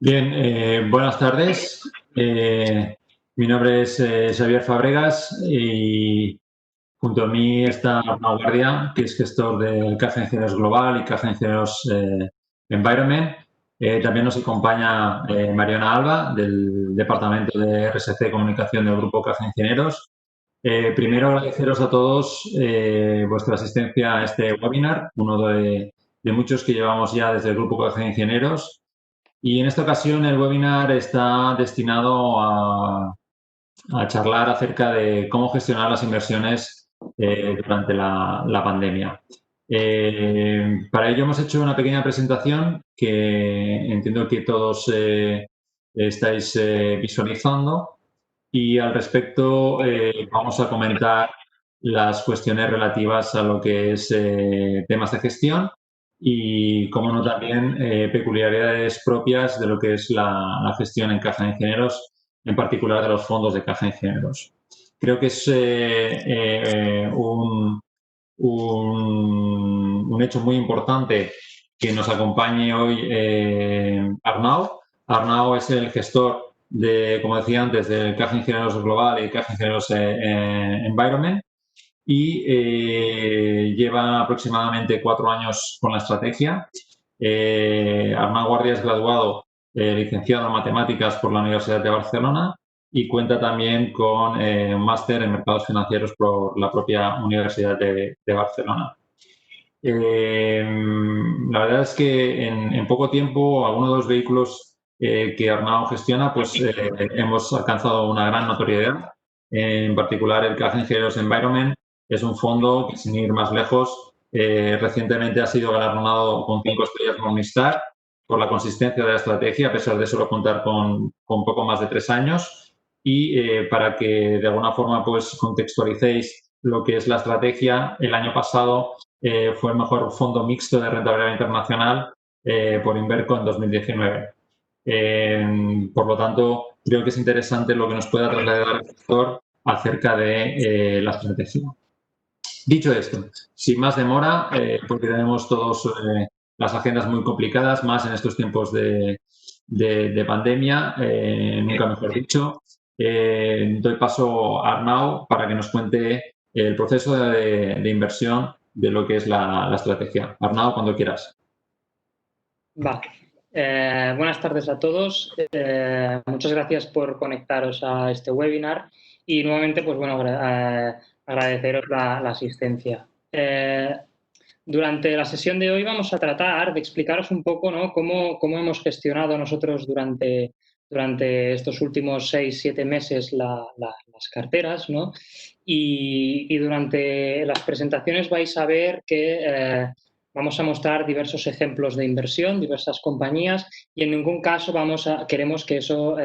Bien, buenas tardes. Mi nombre es Xavier Fabregas y junto a mí está Arnau Guardia, que es gestor del CAFE Ingenieros Global y CAFE Ingenieros Environment. También nos acompaña Mariana Alba, del Departamento de RSC Comunicación del Grupo CAFE Ingenieros. Primero, agradeceros a todos vuestra asistencia a este webinar, uno de muchos que llevamos ya desde el Grupo CAFE Ingenieros. Y en esta ocasión el webinar está destinado a charlar acerca de cómo gestionar las inversiones durante la pandemia. Para ello hemos hecho una pequeña presentación que entiendo que todos estáis visualizando y al respecto vamos a comentar las cuestiones relativas a lo que es temas de gestión y, como no, también peculiaridades propias de lo que es la gestión en Caja de Ingenieros, en particular de los fondos de Caja de Ingenieros. Creo que es un hecho muy importante que nos acompañe hoy Arnau. Arnau es el gestor de, como decía antes, de Caja de Ingenieros Global y Caja de Ingenieros Environment y lleva aproximadamente 4 años con la estrategia. Arnau Guardia es graduado licenciado en Matemáticas por la Universidad de Barcelona y cuenta también con un máster en Mercados Financieros por la propia Universidad de Barcelona. La verdad es que en poco tiempo, algunos de los vehículos que Arnau gestiona, pues hemos alcanzado una gran notoriedad. En particular, el Caja de Ingenieros Environment es un fondo que, sin ir más lejos, recientemente ha sido galardonado con 5 estrellas Morningstar por la consistencia de la estrategia, a pesar de solo contar con poco más de 3 años. Y para que de alguna forma pues contextualicéis lo que es la estrategia, el año pasado fue el mejor fondo mixto de rentabilidad internacional por Inverco en 2019. Por lo tanto, creo que es interesante lo que nos pueda trasladar el sector acerca de la estrategia. Dicho esto, sin más demora, porque tenemos todos las agendas muy complicadas, más en estos tiempos de pandemia, nunca mejor dicho, doy paso a Arnau para que nos cuente el proceso de inversión de lo que es la estrategia. Arnau, cuando quieras. Buenas tardes a todos. Muchas gracias por conectaros a este webinar y nuevamente, pues bueno, agradeceros la asistencia. Durante la sesión de hoy vamos a tratar de explicaros un poco, ¿no?, cómo hemos gestionado nosotros durante estos últimos 6-7 meses las carteras, ¿no? Y durante las presentaciones vais a ver que vamos a mostrar diversos ejemplos de inversión, diversas compañías, y en ningún caso queremos que eso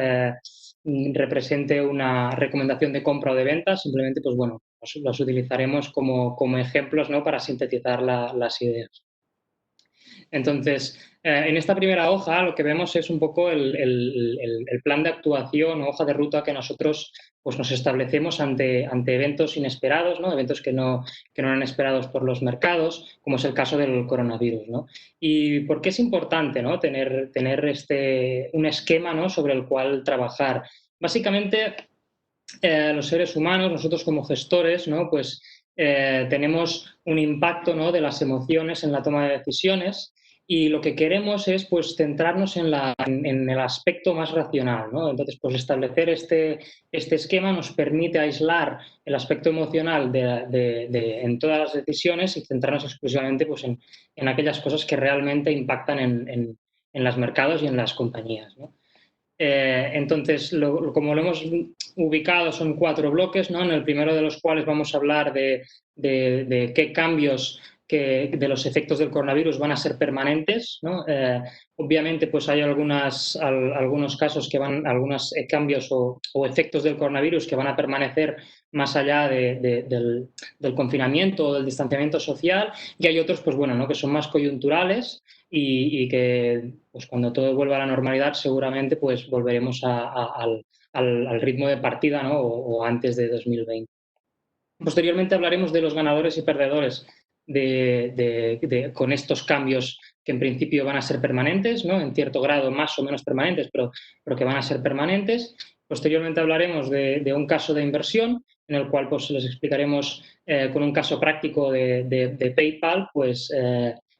represente una recomendación de compra o de venta. Simplemente, pues bueno, los utilizaremos como ejemplos, ¿no?, para sintetizar las ideas. Entonces, en esta primera hoja lo que vemos es un poco el plan de actuación o hoja de ruta que nosotros pues nos establecemos ante eventos inesperados, ¿no?, eventos que no eran esperados por los mercados, como es el caso del coronavirus, ¿no? ¿Y por qué es importante, ¿no?, tener un esquema, ¿no?, sobre el cual trabajar? Básicamente, los seres humanos, nosotros como gestores, ¿no?, pues tenemos un impacto, ¿no?, de las emociones en la toma de decisiones, y lo que queremos es pues centrarnos en el aspecto más racional, ¿no? Entonces, pues establecer este esquema nos permite aislar el aspecto emocional en todas las decisiones y centrarnos exclusivamente pues en aquellas cosas que realmente impactan en los mercados y en las compañías, ¿no? Entonces, como lo hemos ubicado, son 4 bloques, ¿no?, en el primero de los cuales vamos a hablar de qué cambios de los efectos del coronavirus van a ser permanentes, ¿no? Obviamente, pues hay algunos casos algunos cambios o efectos del coronavirus que van a permanecer más allá del confinamiento o del distanciamiento social, y hay otros, pues bueno, ¿no?, que son más coyunturales y que pues cuando todo vuelva a la normalidad seguramente pues volveremos al ritmo de partida, ¿no?, o antes de 2020. Posteriormente hablaremos de los ganadores y perdedores con estos cambios que en principio van a ser permanentes, ¿no? En cierto grado más o menos permanentes, pero que van a ser permanentes. Posteriormente hablaremos de un caso de inversión en el cual pues, les explicaremos con un caso práctico de PayPal pues,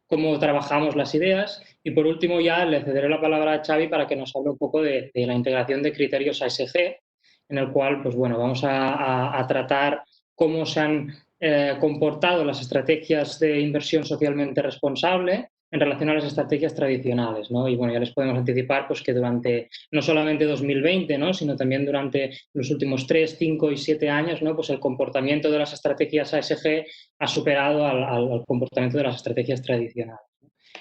cómo trabajamos las ideas. Y por último ya le cederé la palabra a Xavi para que nos hable un poco de la integración de criterios ASG, en el cual pues, bueno, vamos a tratar cómo se han comportado las estrategias de inversión socialmente responsable en relación a las estrategias tradicionales, ¿no? Y bueno, ya les podemos anticipar pues, que durante no solamente 2020, ¿no? Sino también durante los últimos 3, 5 y 7 años, ¿no? Pues el comportamiento de las estrategias ASG ha superado al comportamiento de las estrategias tradicionales.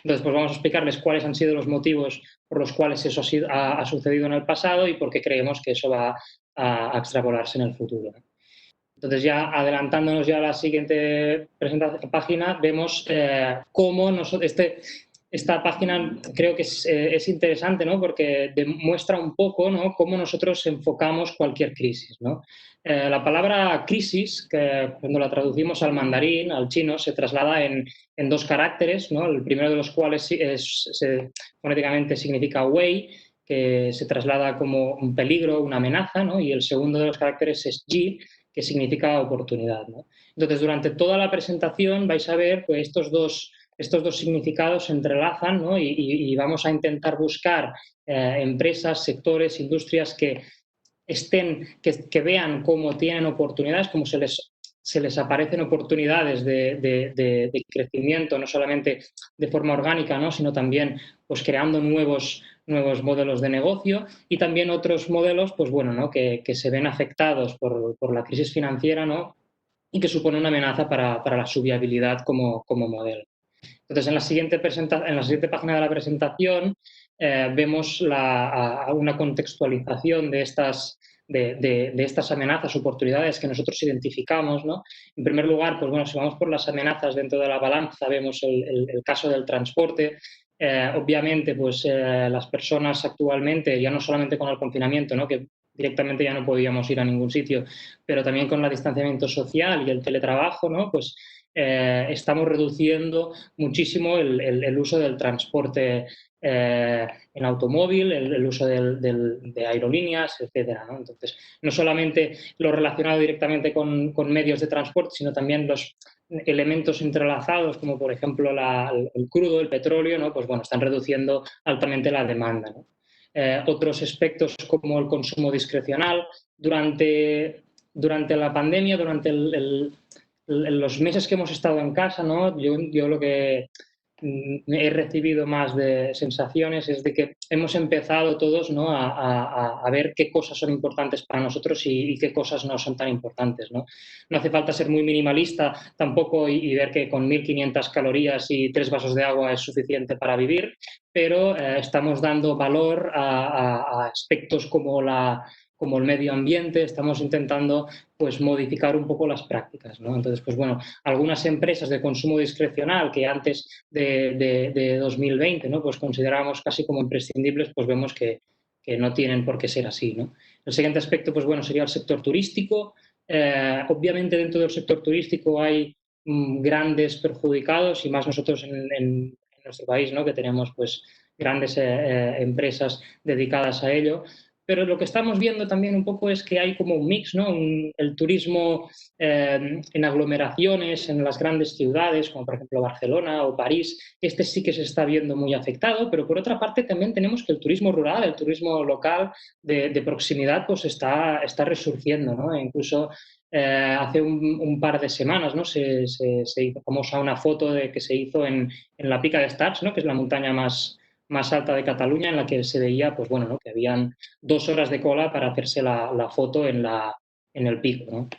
Entonces, pues vamos a explicarles cuáles han sido los motivos por los cuales eso ha sucedido en el pasado y por qué creemos que eso va a extrapolarse en el futuro. Entonces, ya adelantándonos ya a la siguiente página, vemos cómo esta página creo que es interesante, ¿no? Porque demuestra un poco, ¿no? Cómo nosotros enfocamos cualquier crisis, ¿no? La palabra crisis, que cuando la traducimos al mandarín, al chino, se traslada en dos caracteres, ¿no? El primero de los cuales fonéticamente significa wei, que se traslada como un peligro, una amenaza, ¿no? Y el segundo de los caracteres es ji, que significa oportunidad, ¿no? Entonces, durante toda la presentación vais a ver pues, estos dos significados se entrelazan, ¿no? y vamos a intentar buscar empresas, sectores, industrias que vean cómo tienen oportunidades, cómo se les aparecen oportunidades de crecimiento, no solamente de forma orgánica, ¿no? Sino también pues, creando nuevos modelos de negocio y también otros modelos pues, bueno, ¿no? que se ven afectados por la crisis financiera, ¿no? Y que supone una amenaza para la su viabilidad como modelo. Entonces, en la siguiente página de la presentación vemos una contextualización de estas amenazas, oportunidades que nosotros identificamos, ¿no? En primer lugar, pues bueno, si vamos por las amenazas dentro de la balanza, vemos el caso del transporte. Obviamente, pues las personas actualmente, ya no solamente con el confinamiento, ¿no? Que directamente ya no podíamos ir a ningún sitio, pero también con el distanciamiento social y el teletrabajo, ¿no? Pues estamos reduciendo muchísimo el uso del transporte en automóvil, el uso de aerolíneas, etcétera, ¿no? Entonces, no solamente lo relacionado directamente con medios de transporte, sino también los elementos entrelazados, como por ejemplo el crudo, el petróleo, ¿no? Pues bueno, están reduciendo altamente la demanda, ¿no? Otros aspectos como el consumo discrecional. Durante la pandemia, durante los meses que hemos estado en casa, ¿no? Yo lo que he recibido más de sensaciones es de que hemos empezado todos, ¿no? a ver qué cosas son importantes para nosotros y qué cosas no son tan importantes, ¿no? No hace falta ser muy minimalista tampoco y ver que con 1.500 calorías y 3 vasos de agua es suficiente para vivir, pero estamos dando valor a aspectos como el medio ambiente, estamos intentando pues modificar un poco las prácticas, ¿no? Entonces, pues bueno, algunas empresas de consumo discrecional que antes de 2020, ¿no? Pues considerábamos casi como imprescindibles, pues vemos que no tienen por qué ser así, ¿no? El siguiente aspecto, pues bueno, sería el sector turístico. Obviamente dentro del sector turístico hay grandes perjudicados y más nosotros en nuestro país, ¿no? Que tenemos pues grandes empresas dedicadas a ello. Pero lo que estamos viendo también un poco es que hay como un mix, ¿no? El turismo en aglomeraciones, en las grandes ciudades, como por ejemplo Barcelona o París, este sí que se está viendo muy afectado, pero por otra parte también tenemos que el turismo rural, el turismo local de proximidad, pues está resurgiendo, ¿no? E incluso hace un par de semanas, ¿no? Se hizo famosa una foto que se hizo en la Pica d'Estats, ¿no? Que es la montaña más alta de Cataluña, en la que se veía, pues bueno, ¿no? Que habían 2 horas de cola para hacerse la foto en el pico, ¿no?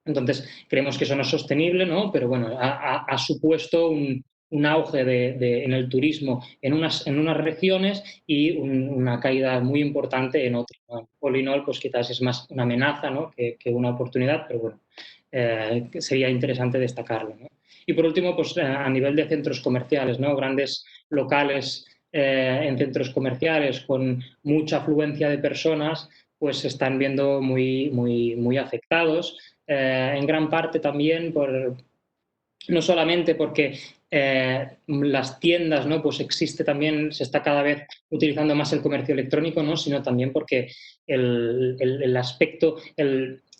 Entonces, creemos que eso no es sostenible, ¿no? Pero bueno, ha supuesto un auge en el turismo en unas regiones y una caída muy importante en otras, ¿no? All in all, pues quizás es más una amenaza, ¿no? que una oportunidad, pero bueno, sería interesante destacarlo, ¿no? Y por último, pues a nivel de centros comerciales, ¿no? Grandes locales en centros comerciales con mucha afluencia de personas, pues se están viendo muy afectados. En gran parte también no solamente porque las tiendas, ¿no? Pues existe también, se está cada vez utilizando más el comercio electrónico, ¿no? Sino también porque el aspecto,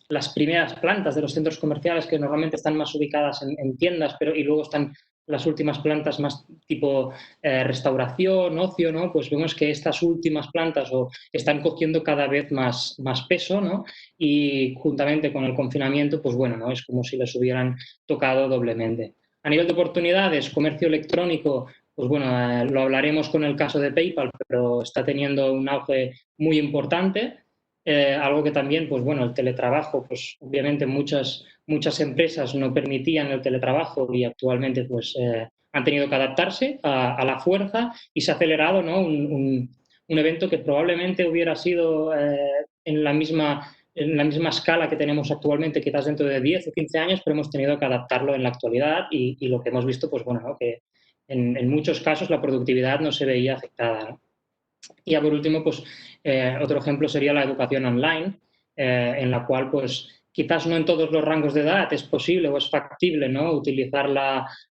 las primeras plantas de los centros comerciales que normalmente están más ubicadas en tiendas, pero y luego están las últimas plantas más tipo restauración, ocio, ¿no? Pues vemos que estas últimas plantas están cogiendo cada vez más peso, ¿no? Y juntamente con el confinamiento, pues bueno, ¿no? Es como si les hubieran tocado doblemente. A nivel de oportunidades, comercio electrónico, pues bueno, lo hablaremos con el caso de PayPal, pero está teniendo un auge muy importante. Algo que también, pues bueno, el teletrabajo, pues obviamente muchas empresas no permitían el teletrabajo y actualmente pues han tenido que adaptarse a la fuerza y se ha acelerado, ¿no? Un evento que probablemente hubiera sido en la misma escala que tenemos actualmente, quizás dentro de 10 o 15 años, pero hemos tenido que adaptarlo en la actualidad y lo que hemos visto, pues bueno, ¿no? Que en muchos casos la productividad no se veía afectada, ¿no? Y ya por último, pues otro ejemplo sería la educación online, en la cual pues quizás no en todos los rangos de edad es posible o es factible, ¿no? Utilizar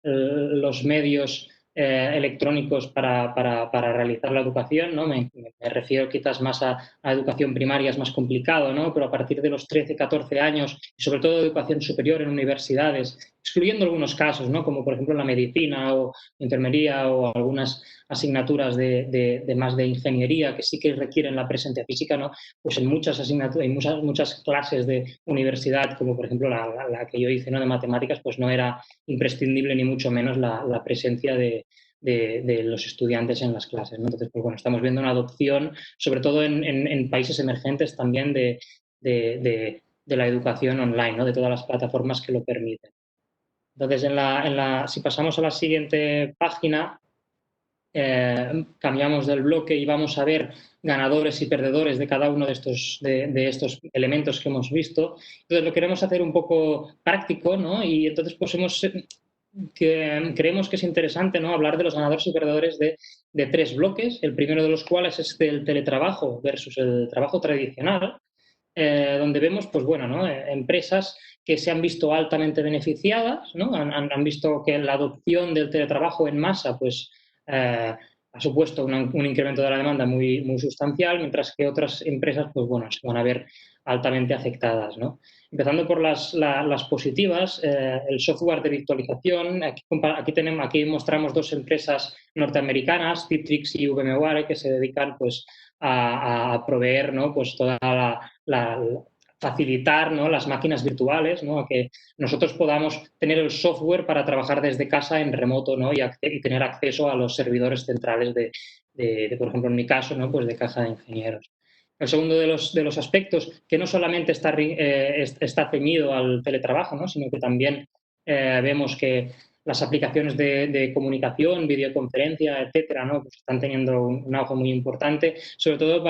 los medios electrónicos para realizar la educación, ¿no? Me refiero quizás más a educación primaria, es más complicado, ¿no? Pero a partir de los 13, 14 años, y sobre todo educación superior en universidades, excluyendo algunos casos, ¿no? Como por ejemplo la medicina o enfermería o algunas asignaturas de más de ingeniería que sí que requieren la presencia física, ¿no? Pues en muchas asignaturas, en muchas clases de universidad, como por ejemplo la que yo hice, ¿no? De matemáticas, pues no era imprescindible ni mucho menos la presencia de los estudiantes en las clases, ¿no? Entonces, pues bueno, estamos viendo una adopción, sobre todo en países emergentes también de la educación online, ¿no? De todas las plataformas que lo permiten. Entonces, si pasamos a la siguiente página, cambiamos del bloque y vamos a ver ganadores y perdedores de cada uno de estos elementos que hemos visto. Entonces lo queremos hacer un poco práctico, ¿no? Y entonces pues creemos que es interesante, ¿no? Hablar de los ganadores y perdedores de 3 bloques, el primero de los cuales es el teletrabajo versus el trabajo tradicional, donde vemos, pues bueno, ¿no? Empresas que se han visto altamente beneficiadas, ¿no? Han visto que la adopción del teletrabajo en masa, pues ha supuesto un incremento de la demanda muy sustancial, mientras que otras empresas, pues bueno, se van a ver altamente afectadas, ¿no? Empezando por las positivas, el software de virtualización. Aquí mostramos 2 empresas norteamericanas, Citrix y VMware, que se dedican pues, a proveer, ¿no? Pues toda facilitar, ¿no? Las máquinas virtuales, ¿no? A que nosotros podamos tener el software para trabajar desde casa en remoto, ¿no? Y tener acceso a los servidores centrales por ejemplo, en mi caso, ¿no? Pues de caja de ingenieros. El segundo de los aspectos, que no solamente está ceñido al teletrabajo, ¿no? Sino que también vemos que las aplicaciones de comunicación, videoconferencia, etcétera, ¿no? Pues están teniendo un auge muy importante, sobre todo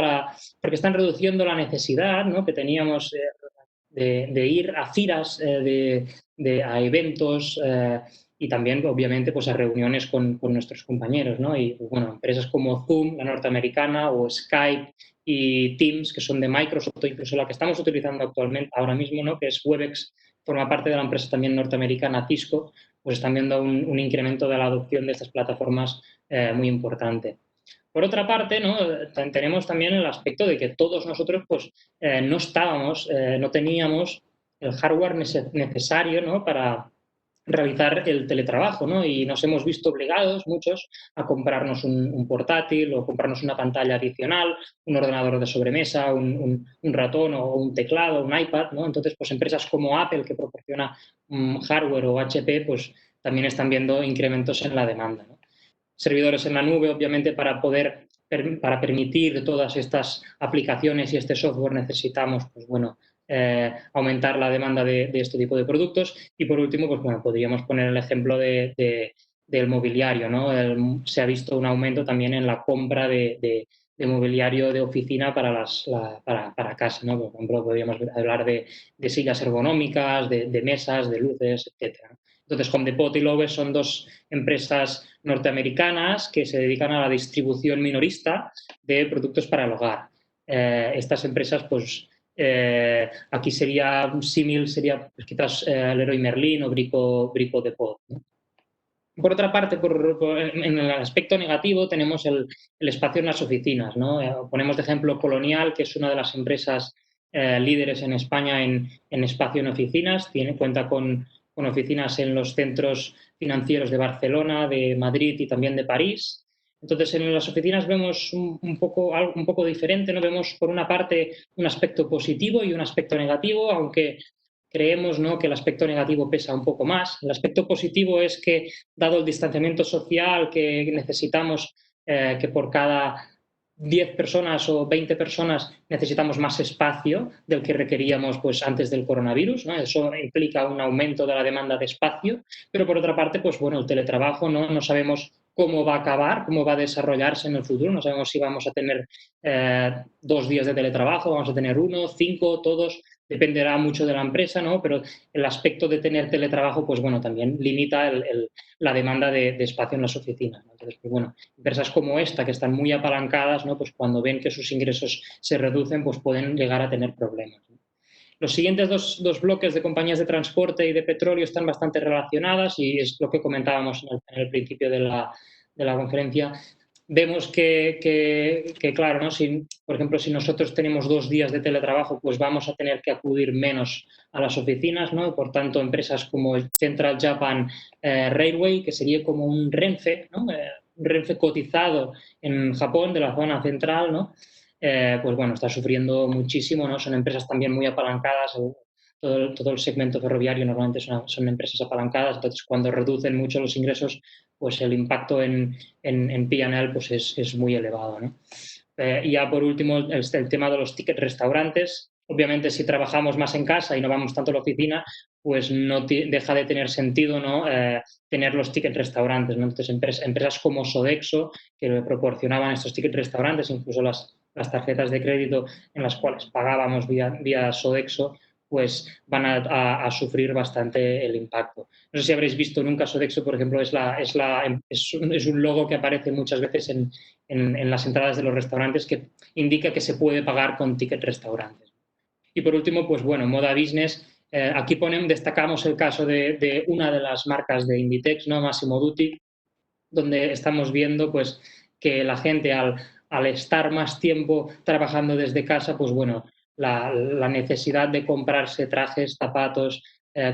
porque están reduciendo la necesidad, ¿no? Que teníamos de ir a ciras, a eventos y también, obviamente, pues a reuniones con nuestros compañeros, ¿no? Y, pues, bueno, empresas como Zoom, la norteamericana, o Skype y Teams, que son de Microsoft, o incluso la que estamos utilizando actualmente, ahora mismo, ¿no? Que es Webex, forma parte de la empresa también norteamericana Cisco, pues están viendo un incremento de la adopción de estas plataformas muy importante. Por otra parte, ¿no? Tenemos también el aspecto de que todos nosotros pues, no teníamos el hardware necesario, ¿no? Para realizar el teletrabajo, ¿no? Y nos hemos visto obligados, muchos, a comprarnos un portátil o comprarnos una pantalla adicional, un ordenador de sobremesa, un ratón o un teclado, un iPad, ¿no? Entonces, pues empresas como Apple, que proporciona hardware, o HP, pues también están viendo incrementos en la demanda, ¿no? Servidores en la nube, obviamente, para permitir todas estas aplicaciones y este software necesitamos, pues bueno, aumentar la demanda de este tipo de productos. Y por último, pues bueno, podríamos poner el ejemplo del mobiliario, ¿no? Se ha visto un aumento también en la compra de mobiliario de oficina para casa, ¿no? Por ejemplo, podríamos hablar de sillas ergonómicas, de mesas, de luces, etcétera. Entonces, Home Depot y Lowe's son 2 empresas norteamericanas que se dedican a la distribución minorista de productos para el hogar. Estas empresas, pues, aquí sería un símil, sería pues, quizás Leroy Merlin o Brico Depot, ¿no? Por otra parte, en el aspecto negativo tenemos el espacio en las oficinas, ¿no? Ponemos de ejemplo Colonial, que es una de las empresas líderes en España en espacio en oficinas. Cuenta con oficinas en los centros financieros de Barcelona, de Madrid y también de París. Entonces, en las oficinas vemos algo un poco diferente, ¿no? Vemos, por una parte, un aspecto positivo y un aspecto negativo, aunque creemos, ¿no?, que el aspecto negativo pesa un poco más. El aspecto positivo es que, dado el distanciamiento social que necesitamos, que por cada 10 personas o 20 personas necesitamos más espacio del que requeríamos pues, antes del coronavirus, ¿no? Eso implica un aumento de la demanda de espacio, pero por otra parte, pues bueno, el teletrabajo no sabemos cómo va a acabar, cómo va a desarrollarse en el futuro, no sabemos si vamos a tener 2 días de teletrabajo, vamos a tener 1, 5, todos, dependerá mucho de la empresa, ¿no? Pero el aspecto de tener teletrabajo, pues bueno, también limita la demanda de espacio en las oficinas, ¿no? Entonces, pues bueno, empresas como esta, que están muy apalancadas, ¿no? Pues cuando ven que sus ingresos se reducen, pues pueden llegar a tener problemas, ¿no? Los siguientes dos bloques de compañías de transporte y de petróleo están bastante relacionadas y es lo que comentábamos en el principio de la conferencia. Vemos claro, ¿no? Por ejemplo, si nosotros tenemos 2 días de teletrabajo, pues vamos a tener que acudir menos a las oficinas, ¿no? Por tanto, empresas como Central Japan Railway, que sería como un Renfe, ¿no? Un Renfe cotizado en Japón, de la zona central, ¿no? Pues bueno, está sufriendo muchísimo, ¿no? Son empresas también muy apalancadas. Todo el segmento ferroviario normalmente son empresas apalancadas, entonces cuando reducen mucho los ingresos, pues el impacto en P&L pues es muy elevado, ¿no? Y ya por último, el tema de los tickets restaurantes. Obviamente, si trabajamos más en casa y no vamos tanto a la oficina, pues no deja de tener sentido, ¿no? Tener los tickets restaurantes, ¿no? Entonces, empresas como Sodexo, que proporcionaban estos tickets restaurantes, incluso las tarjetas de crédito en las cuales pagábamos vía Sodexo, pues van a sufrir bastante el impacto. No sé si habréis visto nunca Sodexo, por ejemplo, es un logo que aparece muchas veces en las entradas de los restaurantes que indica que se puede pagar con ticket restaurantes. Y por último, pues bueno, moda business. Aquí destacamos el caso de una de las marcas de Inditex, ¿no? Massimo Dutti, donde estamos viendo pues que la gente al estar más tiempo trabajando desde casa, pues bueno, la necesidad de comprarse trajes, zapatos,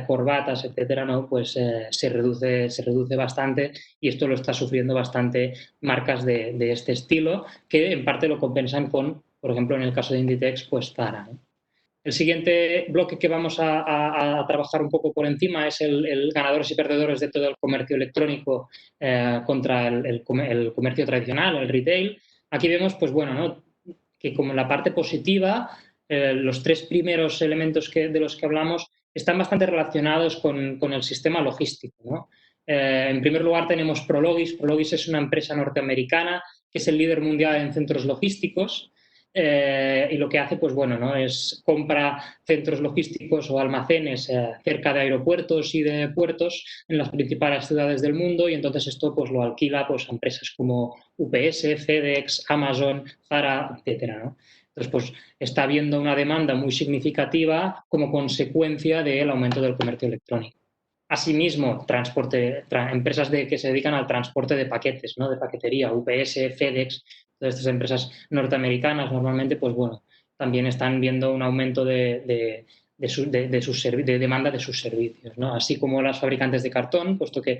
corbatas, etcétera, ¿no? Pues se reduce bastante y esto lo está sufriendo bastante marcas de este estilo, que en parte lo compensan con, por ejemplo, en el caso de Inditex, pues Zara, ¿no? El siguiente bloque que vamos a trabajar un poco por encima es el ganadores y perdedores de todo el comercio electrónico contra el comercio tradicional, el retail. Aquí vemos, pues bueno, ¿no?, que como en la parte positiva, los 3 primeros elementos de los que hablamos están bastante relacionados con el sistema logístico, ¿no? En primer lugar tenemos Prologis. Prologis es una empresa norteamericana que es el líder mundial en centros logísticos. Y lo que hace, pues bueno, ¿no?, es compra centros logísticos o almacenes cerca de aeropuertos y de puertos en las principales ciudades del mundo, y entonces esto pues lo alquila pues a empresas como UPS, FedEx, Amazon, Zara, etcétera, ¿no? Entonces, pues está habiendo una demanda muy significativa como consecuencia del aumento del comercio electrónico. Asimismo, empresas que se dedican al transporte de paquetes, ¿no?, de paquetería, UPS, FedEx, todas estas empresas norteamericanas normalmente, pues bueno, también están viendo un aumento de demanda de sus servicios, ¿no? Así como las fabricantes de cartón, puesto que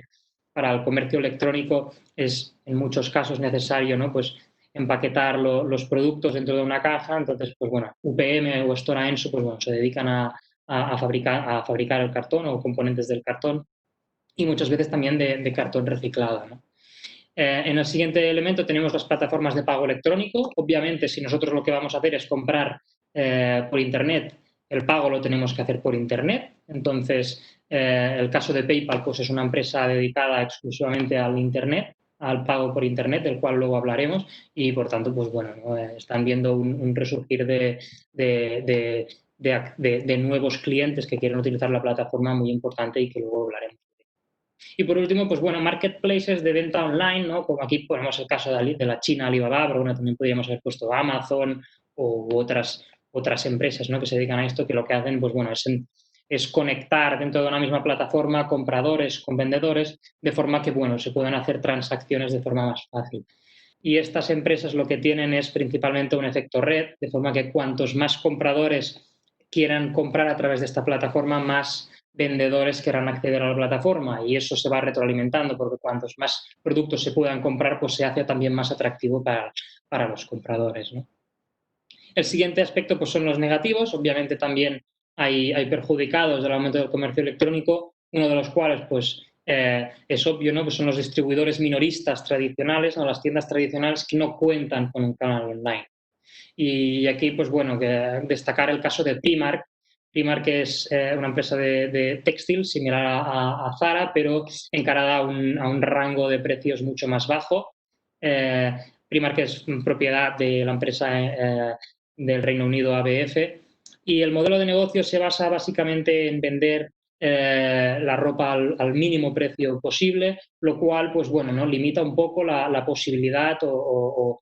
para el comercio electrónico es en muchos casos necesario, ¿no?, pues empaquetar los productos dentro de una caja. Entonces, pues bueno, UPM o Stora Enso, pues bueno, se dedican a fabricar el cartón o componentes del cartón, y muchas veces también de cartón reciclado, ¿no? En el siguiente elemento tenemos las plataformas de pago electrónico. Obviamente, si nosotros lo que vamos a hacer es comprar por Internet, el pago lo tenemos que hacer por Internet. Entonces, el caso de PayPal pues es una empresa dedicada exclusivamente al Internet, al pago por Internet, del cual luego hablaremos, y por tanto, pues bueno, ¿no?, están viendo un resurgir de nuevos clientes que quieren utilizar la plataforma muy importante y que luego hablaremos. Y por último, pues bueno, marketplaces de venta online, ¿no? Como aquí ponemos el caso de la China Alibaba, pero bueno, también podríamos haber puesto Amazon u otras empresas, ¿no?, que se dedican a esto, que lo que hacen, pues bueno, es es conectar dentro de una misma plataforma compradores con vendedores, de forma que, bueno, se puedan hacer transacciones de forma más fácil. Y estas empresas lo que tienen es principalmente un efecto red, de forma que cuantos más compradores quieran comprar a través de esta plataforma, más vendedores querrán acceder a la plataforma, y eso se va retroalimentando, porque cuantos más productos se puedan comprar, pues se hace también más atractivo para los compradores, ¿no? El siguiente aspecto pues, son los negativos. Obviamente también hay perjudicados del aumento del comercio electrónico, uno de los cuales pues, es obvio, ¿no? Pues son los distribuidores minoristas tradicionales, ¿no? Las tiendas tradicionales que no cuentan con un canal online. Y aquí, pues bueno, que destacar el caso de Primark. Primark es una empresa de textil similar a Zara, pero encarada a un rango de precios mucho más bajo. Primark es propiedad de la empresa del Reino Unido ABF, y el modelo de negocio se basa básicamente en vender la ropa al mínimo precio posible, lo cual, pues bueno, ¿no? Limita un poco la posibilidad o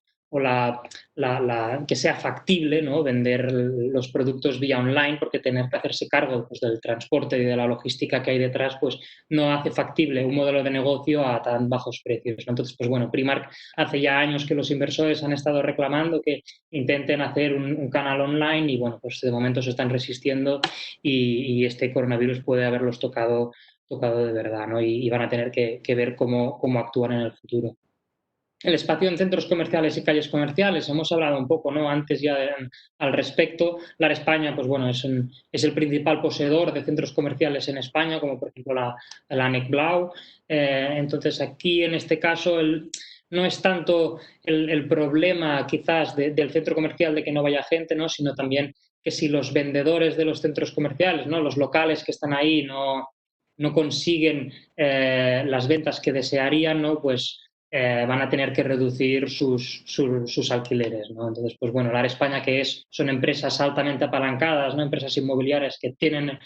que sea factible, ¿no? Vender los productos vía online, porque tener que hacerse cargo pues, del transporte y de la logística que hay detrás, pues no hace factible un modelo de negocio a tan bajos precios, ¿no? Entonces, pues bueno, Primark hace ya años que los inversores han estado reclamando que intenten hacer un canal online, y bueno, pues de momento se están resistiendo, y este coronavirus puede haberlos tocado de verdad, ¿no? Y van a tener que ver cómo actúan en el futuro. El espacio en centros comerciales y calles comerciales, hemos hablado un poco, ¿no? Antes ya al respecto. LAR España, pues bueno, es el principal poseedor de centros comerciales en España, como por ejemplo la ANEC Blau. Entonces, aquí en este caso no es tanto el problema quizás del centro comercial de que no vaya gente, ¿no? Sino también que si los vendedores de los centros comerciales, ¿no? Los locales que están ahí no consiguen las ventas que desearían, ¿no? Pues van a tener que reducir sus alquileres, ¿no? Entonces, pues bueno, LAR España, que son empresas altamente apalancadas, ¿no? Empresas inmobiliarias que tienen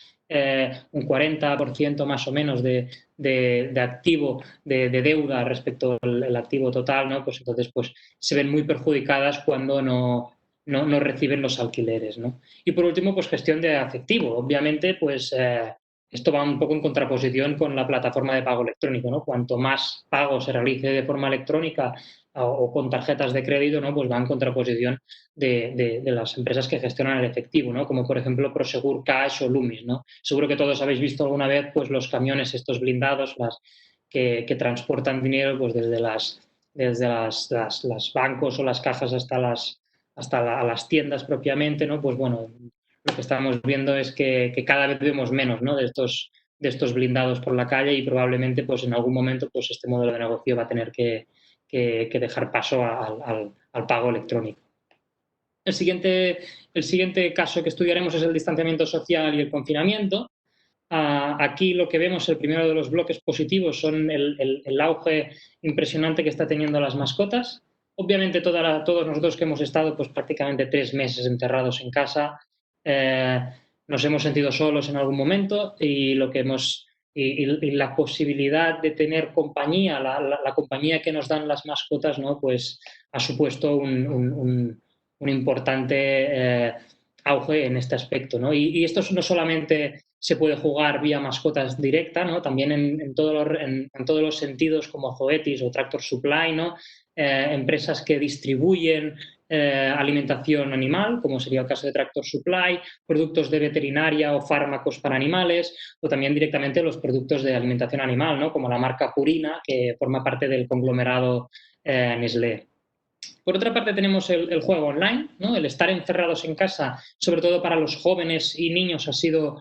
un 40% más o menos de activo, de deuda respecto al activo total, ¿no? Pues entonces pues, se ven muy perjudicadas cuando no reciben los alquileres, ¿no? Y por último, pues gestión de efectivo. Obviamente, pues esto va un poco en contraposición con la plataforma de pago electrónico, ¿no? Cuanto más pago se realice de forma electrónica o con tarjetas de crédito, ¿no? Pues va en contraposición de las empresas que gestionan el efectivo, ¿no? Como por ejemplo Prosegur Cash o Loomis, ¿no? Seguro que todos habéis visto alguna vez pues, los camiones estos blindados que transportan dinero pues, desde las bancos o las cajas hasta las tiendas propiamente, ¿no? Pues bueno, lo que estamos viendo es que cada vez vemos menos, ¿no? de estos blindados por la calle, y probablemente pues, en algún momento pues, este modelo de negocio va a tener que dejar paso al pago electrónico. El siguiente caso que estudiaremos es el distanciamiento social y el confinamiento. Aquí lo que vemos, el primero de los bloques positivos, son el auge impresionante que está teniendo las mascotas. Obviamente todos nosotros que hemos estado pues, prácticamente 3 meses encerrados en casa, nos hemos sentido solos en algún momento, y lo que y la posibilidad de tener compañía, la compañía que nos dan las mascotas, ¿no? Pues ha supuesto un importante auge en este aspecto, ¿no? Y esto no solamente se puede jugar vía mascotas directa, ¿no? También en todos los sentidos, como Zoetis o Tractor Supply, ¿no? Empresas que distribuyen alimentación animal, como sería el caso de Tractor Supply, productos de veterinaria o fármacos para animales, o también directamente los productos de alimentación animal, ¿no? Como la marca Purina, que forma parte del conglomerado Nestlé. Por otra parte, tenemos el juego online, ¿no? El estar encerrados en casa, sobre todo para los jóvenes y niños, ha sido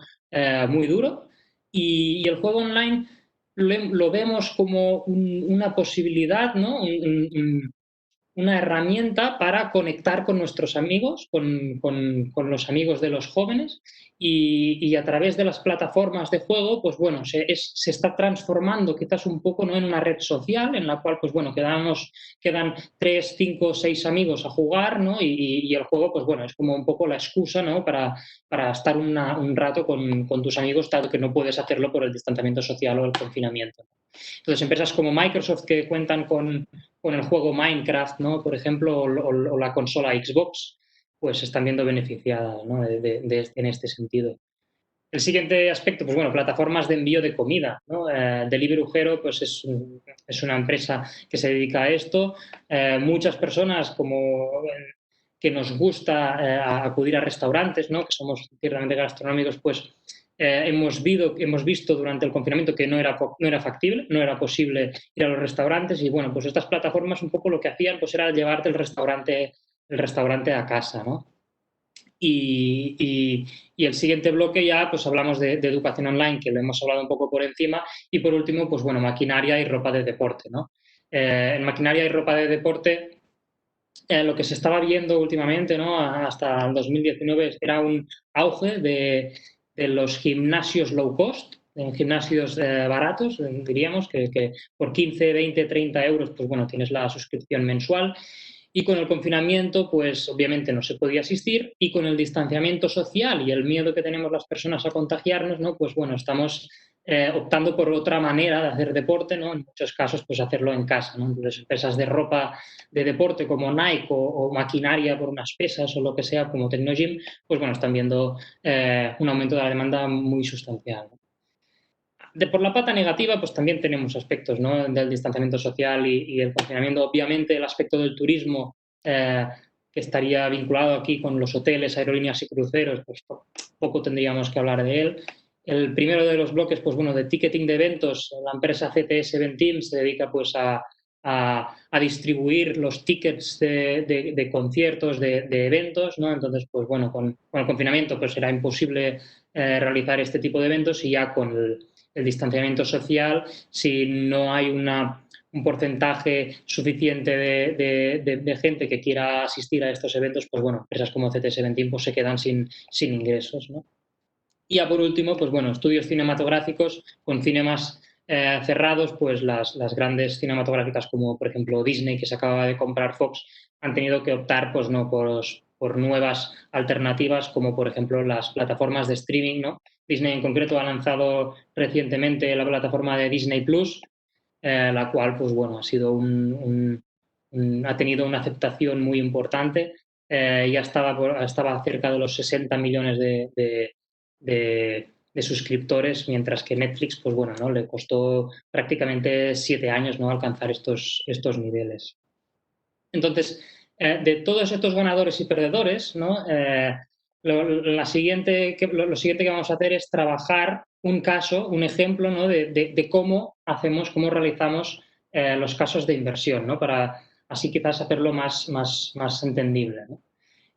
muy duro. Y el juego online lo vemos como una posibilidad, ¿no? Una herramienta para conectar con nuestros amigos, con los amigos de los jóvenes, y a través de las plataformas de juego, pues bueno, se está transformando quizás un poco, ¿no? En una red social en la cual, pues bueno, quedan 3, 5, 6 amigos a jugar, ¿no? Y el juego, pues bueno, es como un poco la excusa, ¿no? Para estar un rato con tus amigos, dado que no puedes hacerlo por el distanciamiento social o el confinamiento. Entonces, empresas como Microsoft, que cuentan con el juego Minecraft, ¿no? Por ejemplo, o la consola Xbox, pues se están viendo beneficiadas, ¿no? En este sentido. El siguiente aspecto, pues bueno, plataformas de envío de comida, ¿no? Deliveroo Hero, pues es una empresa que se dedica a esto. Muchas personas que nos gusta acudir a restaurantes, ¿no? Que somos ciertamente gastronómicos, pues hemos visto durante el confinamiento que no era factible, no era posible ir a los restaurantes y bueno, pues estas plataformas un poco lo que hacían pues era llevarte el restaurante a casa, ¿no? Y el siguiente bloque ya pues hablamos de educación online, que lo hemos hablado un poco por encima, y por último, pues bueno, maquinaria y ropa de deporte, ¿no? En maquinaria y ropa de deporte, lo que se estaba viendo últimamente, ¿no? Hasta el 2019 era un auge de los gimnasios low cost, en gimnasios baratos, diríamos, que por 15, 20, 30 euros, pues bueno, tienes la suscripción mensual. Y con el confinamiento, pues obviamente no se podía asistir y con el distanciamiento social y el miedo que tenemos las personas a contagiarnos, ¿no? Pues bueno, estamos optando por otra manera de hacer deporte, ¿no? En muchos casos, pues hacerlo en casa, ¿no? Entonces, empresas de ropa de deporte como Nike o maquinaria por unas pesas o lo que sea como Tecnogym, pues bueno, están viendo un aumento de la demanda muy sustancial, ¿no? Por la pata negativa, pues también tenemos aspectos, ¿no? Del distanciamiento social y el confinamiento. Obviamente, el aspecto del turismo, que estaría vinculado aquí con los hoteles, aerolíneas y cruceros, pues poco tendríamos que hablar de él. El primero de los bloques, pues bueno, de ticketing de eventos, la empresa CTS Event Team se dedica pues a distribuir los tickets de conciertos, de eventos, ¿no? Entonces, pues bueno, con el confinamiento pues era imposible realizar este tipo de eventos y ya con el distanciamiento social, si no hay un porcentaje suficiente de gente que quiera asistir a estos eventos, pues bueno, empresas como CTS Ventim pues se quedan sin ingresos, ¿no? Y ya por último, pues bueno, estudios cinematográficos con cinemas cerrados, pues las grandes cinematográficas como por ejemplo Disney, que se acaba de comprar Fox, han tenido que optar pues no por nuevas alternativas como por ejemplo las plataformas de streaming, ¿no? Disney en concreto ha lanzado recientemente la plataforma de Disney Plus, la cual pues bueno ha sido ha tenido una aceptación muy importante, ya estaba cerca de los 60 millones de suscriptores, mientras que Netflix, pues bueno, ¿no? Le costó prácticamente 7 años, ¿no? Alcanzar estos niveles. Entonces, de todos estos ganadores y perdedores, ¿no? Lo siguiente que vamos a hacer es trabajar un caso, un ejemplo, ¿no? de cómo cómo realizamos los casos de inversión, ¿no? Para así quizás hacerlo más entendible, ¿no?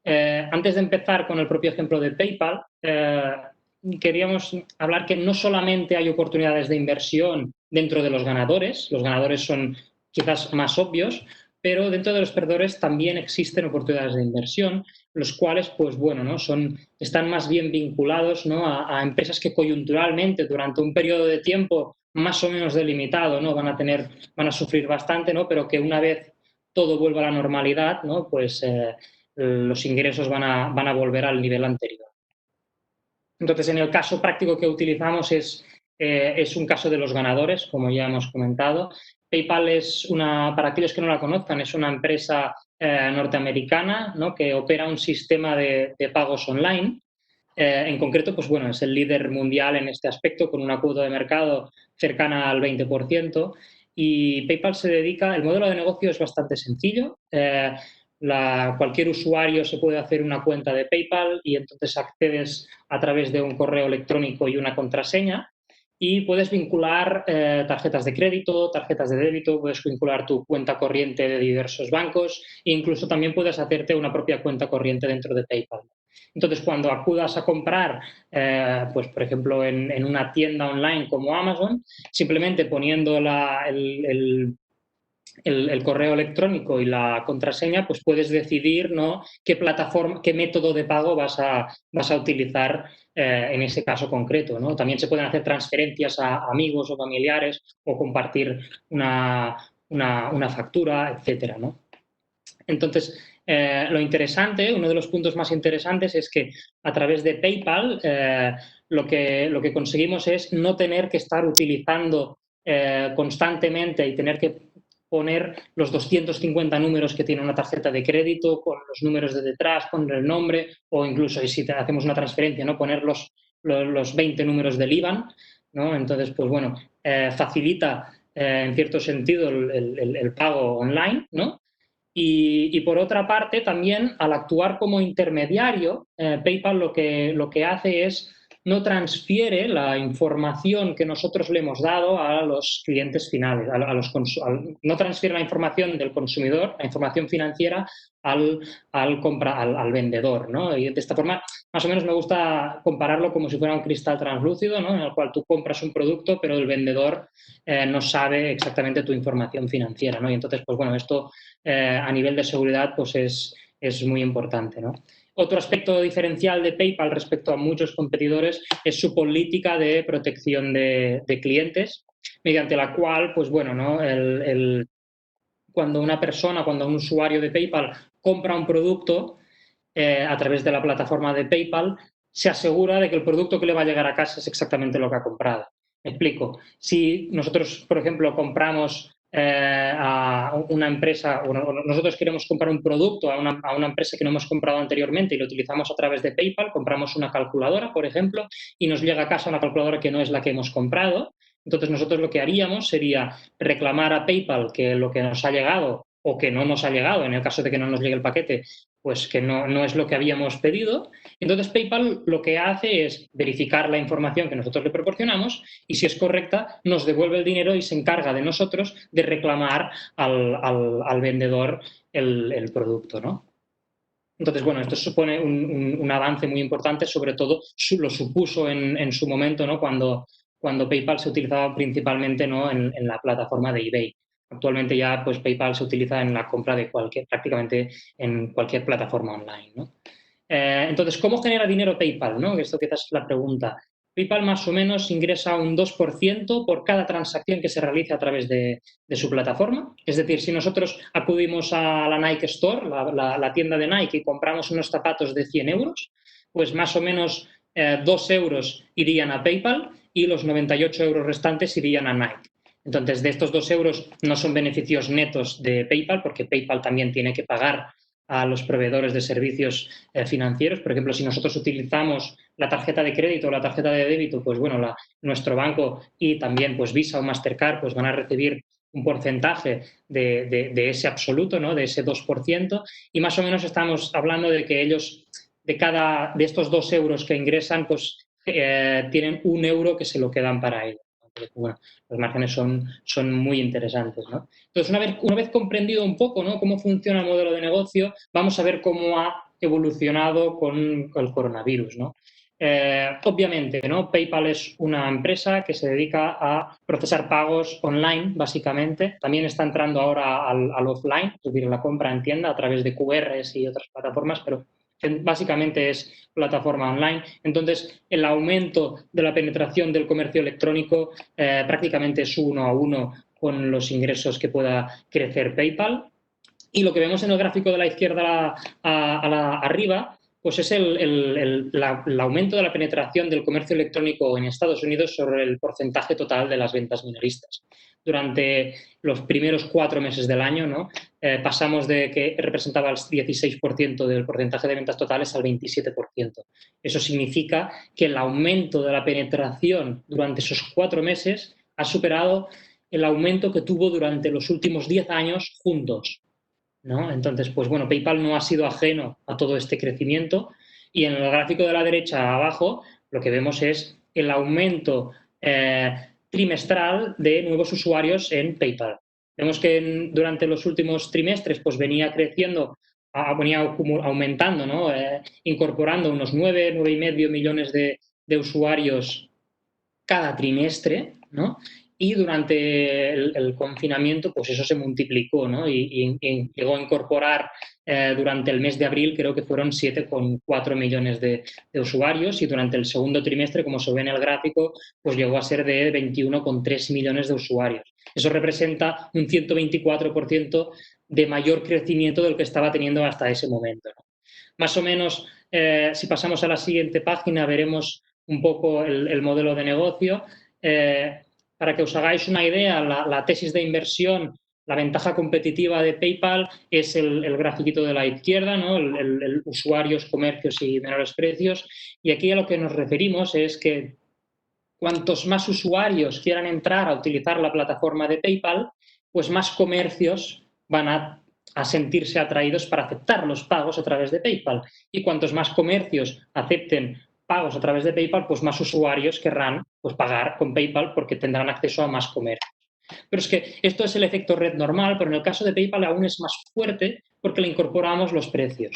Antes de empezar con el propio ejemplo de PayPal, queríamos hablar que no solamente hay oportunidades de inversión dentro de los ganadores son quizás más obvios, pero dentro de los perdedores también existen oportunidades de inversión, los cuales, pues bueno, ¿no? Están más bien vinculados, ¿no? a empresas que coyunturalmente, durante un periodo de tiempo más o menos delimitado, ¿no? van a sufrir bastante, ¿no? Pero que una vez todo vuelva a la normalidad, ¿no? Pues los ingresos van a volver al nivel anterior. Entonces, en el caso práctico que utilizamos es un caso de los ganadores, como ya hemos comentado. PayPal para aquellos que no la conozcan, es una empresa norteamericana, ¿no? Que opera un sistema de pagos online. En concreto, pues bueno, es el líder mundial en este aspecto, con una cuota de mercado cercana al 20%. Y PayPal el modelo de negocio es bastante sencillo. Cualquier usuario se puede hacer una cuenta de PayPal y entonces accedes a través de un correo electrónico y una contraseña y puedes vincular tarjetas de crédito, tarjetas de débito, puedes vincular tu cuenta corriente de diversos bancos e incluso también puedes hacerte una propia cuenta corriente dentro de PayPal. Entonces, cuando acudas a comprar, pues por ejemplo, en una tienda online como Amazon, simplemente poniendo el correo electrónico y la contraseña, pues puedes decidir, ¿no? qué método de pago vas a utilizar en ese caso concreto, ¿no? También se pueden hacer transferencias a amigos o familiares o compartir una factura, etcétera, ¿no? Entonces, lo interesante, uno de los puntos más interesantes es que a través de PayPal lo que conseguimos es no tener que estar utilizando constantemente y tener que poner los 250 números que tiene una tarjeta de crédito, con los números de detrás, con el nombre, o incluso si hacemos una transferencia, ¿no? poner los 20 números del IBAN, ¿no? Entonces, pues bueno, facilita en cierto sentido el pago online, ¿no? Y por otra parte, también al actuar como intermediario, PayPal lo que hace es no transfiere la información que nosotros le hemos dado a los clientes finales, no transfiere la información del consumidor, la información financiera, al vendedor, ¿no? Y de esta forma, más o menos me gusta compararlo como si fuera un cristal translúcido, ¿no? En el cual tú compras un producto, pero el vendedor no sabe exactamente tu información financiera, ¿no? Y entonces, pues bueno, esto a nivel de seguridad pues es muy importante, ¿no? Otro aspecto diferencial de PayPal respecto a muchos competidores es su política de protección de clientes, mediante la cual, pues bueno, ¿no? Cuando una persona, cuando un usuario de PayPal compra un producto a través de la plataforma de PayPal, se asegura de que el producto que le va a llegar a casa es exactamente lo que ha comprado. Me explico. Si nosotros, por ejemplo, compramos a una empresa, o nosotros queremos comprar un producto a una empresa que no hemos comprado anteriormente y lo utilizamos a través de PayPal, compramos una calculadora, por ejemplo, y nos llega a casa una calculadora que no es la que hemos comprado, entonces nosotros lo que haríamos sería reclamar a PayPal que lo que nos ha llegado o que no nos ha llegado, en el caso de que no nos llegue el paquete, pues que no es lo que habíamos pedido. Entonces PayPal lo que hace es verificar la información que nosotros le proporcionamos y si es correcta nos devuelve el dinero y se encarga de nosotros de reclamar al vendedor el producto, ¿no? Entonces, bueno, esto supone un avance muy importante, sobre todo lo supuso en su momento, ¿no? Cuando PayPal se utilizaba principalmente, ¿no? en la plataforma de eBay. Actualmente ya pues PayPal se utiliza en la compra de prácticamente en cualquier plataforma online, ¿no? Entonces, ¿cómo genera dinero PayPal, ¿no? Esto quizás es la pregunta. PayPal más o menos ingresa un 2% por cada transacción que se realice a través de su plataforma. Es decir, si nosotros acudimos a la Nike Store, la tienda de Nike, y compramos unos zapatos de 100 euros, pues más o menos 2 euros irían a PayPal y los 98 euros restantes irían a Nike. Entonces, de estos 2 euros no son beneficios netos de PayPal, porque PayPal también tiene que pagar a los proveedores de servicios financieros. Por ejemplo, si nosotros utilizamos la tarjeta de crédito o la tarjeta de débito, pues bueno, nuestro banco y también pues Visa o Mastercard pues van a recibir un porcentaje de ese absoluto, ¿no? De ese 2%, y más o menos estamos hablando de que ellos, de estos 2 euros que ingresan, pues tienen 1 euro que se lo quedan para ellos. Entonces, bueno, los márgenes son muy interesantes, ¿no? Entonces, una vez comprendido un poco, ¿no? Cómo funciona el modelo de negocio, vamos a ver cómo ha evolucionado con el coronavirus, ¿no? Obviamente, ¿no? PayPal es una empresa que se dedica a procesar pagos online, básicamente. También está entrando ahora al offline, es decir, la compra en tienda a través de QRs y otras plataformas, pero básicamente es plataforma online. Entonces, el aumento de la penetración del comercio electrónico prácticamente es 1 a 1 con los ingresos que pueda crecer PayPal. Y lo que vemos en el gráfico de la izquierda arriba, pues es el aumento de la penetración del comercio electrónico en Estados Unidos sobre el porcentaje total de las ventas minoristas. Durante los primeros 4 meses del año, ¿no? Pasamos de que representaba el 16% del porcentaje de ventas totales al 27%. Eso significa que el aumento de la penetración durante esos 4 meses ha superado el aumento que tuvo durante los últimos 10 años juntos, ¿no? Entonces, pues bueno, PayPal no ha sido ajeno a todo este crecimiento y en el gráfico de la derecha abajo lo que vemos es el aumento trimestral de nuevos usuarios en PayPal. Vemos que durante los últimos trimestres pues venía creciendo, venía aumentando, ¿no? Incorporando unos 9,5 millones de usuarios cada trimestre, ¿no? Y durante el confinamiento, pues eso se multiplicó, ¿no? Y llegó a incorporar durante el mes de abril, creo que fueron 7,4 millones de usuarios, y durante el segundo trimestre, como se ve en el gráfico, pues llegó a ser de 21,3 millones de usuarios. Eso representa un 124% de mayor crecimiento del que estaba teniendo hasta ese momento, ¿no? Más o menos, si pasamos a la siguiente página, veremos un poco el modelo de negocio. Para que os hagáis una idea, la tesis de inversión la ventaja competitiva de PayPal es el grafiquito de la izquierda, ¿no? El usuarios, comercios y menores precios. Y aquí a lo que nos referimos es que cuantos más usuarios quieran entrar a utilizar la plataforma de PayPal, pues más comercios van a sentirse atraídos para aceptar los pagos a través de PayPal. Y cuantos más comercios acepten pagos a través de PayPal, pues más usuarios querrán pues, pagar con PayPal porque tendrán acceso a más comercio. Pero es que esto es el efecto red normal, pero en el caso de PayPal aún es más fuerte porque le incorporamos los precios.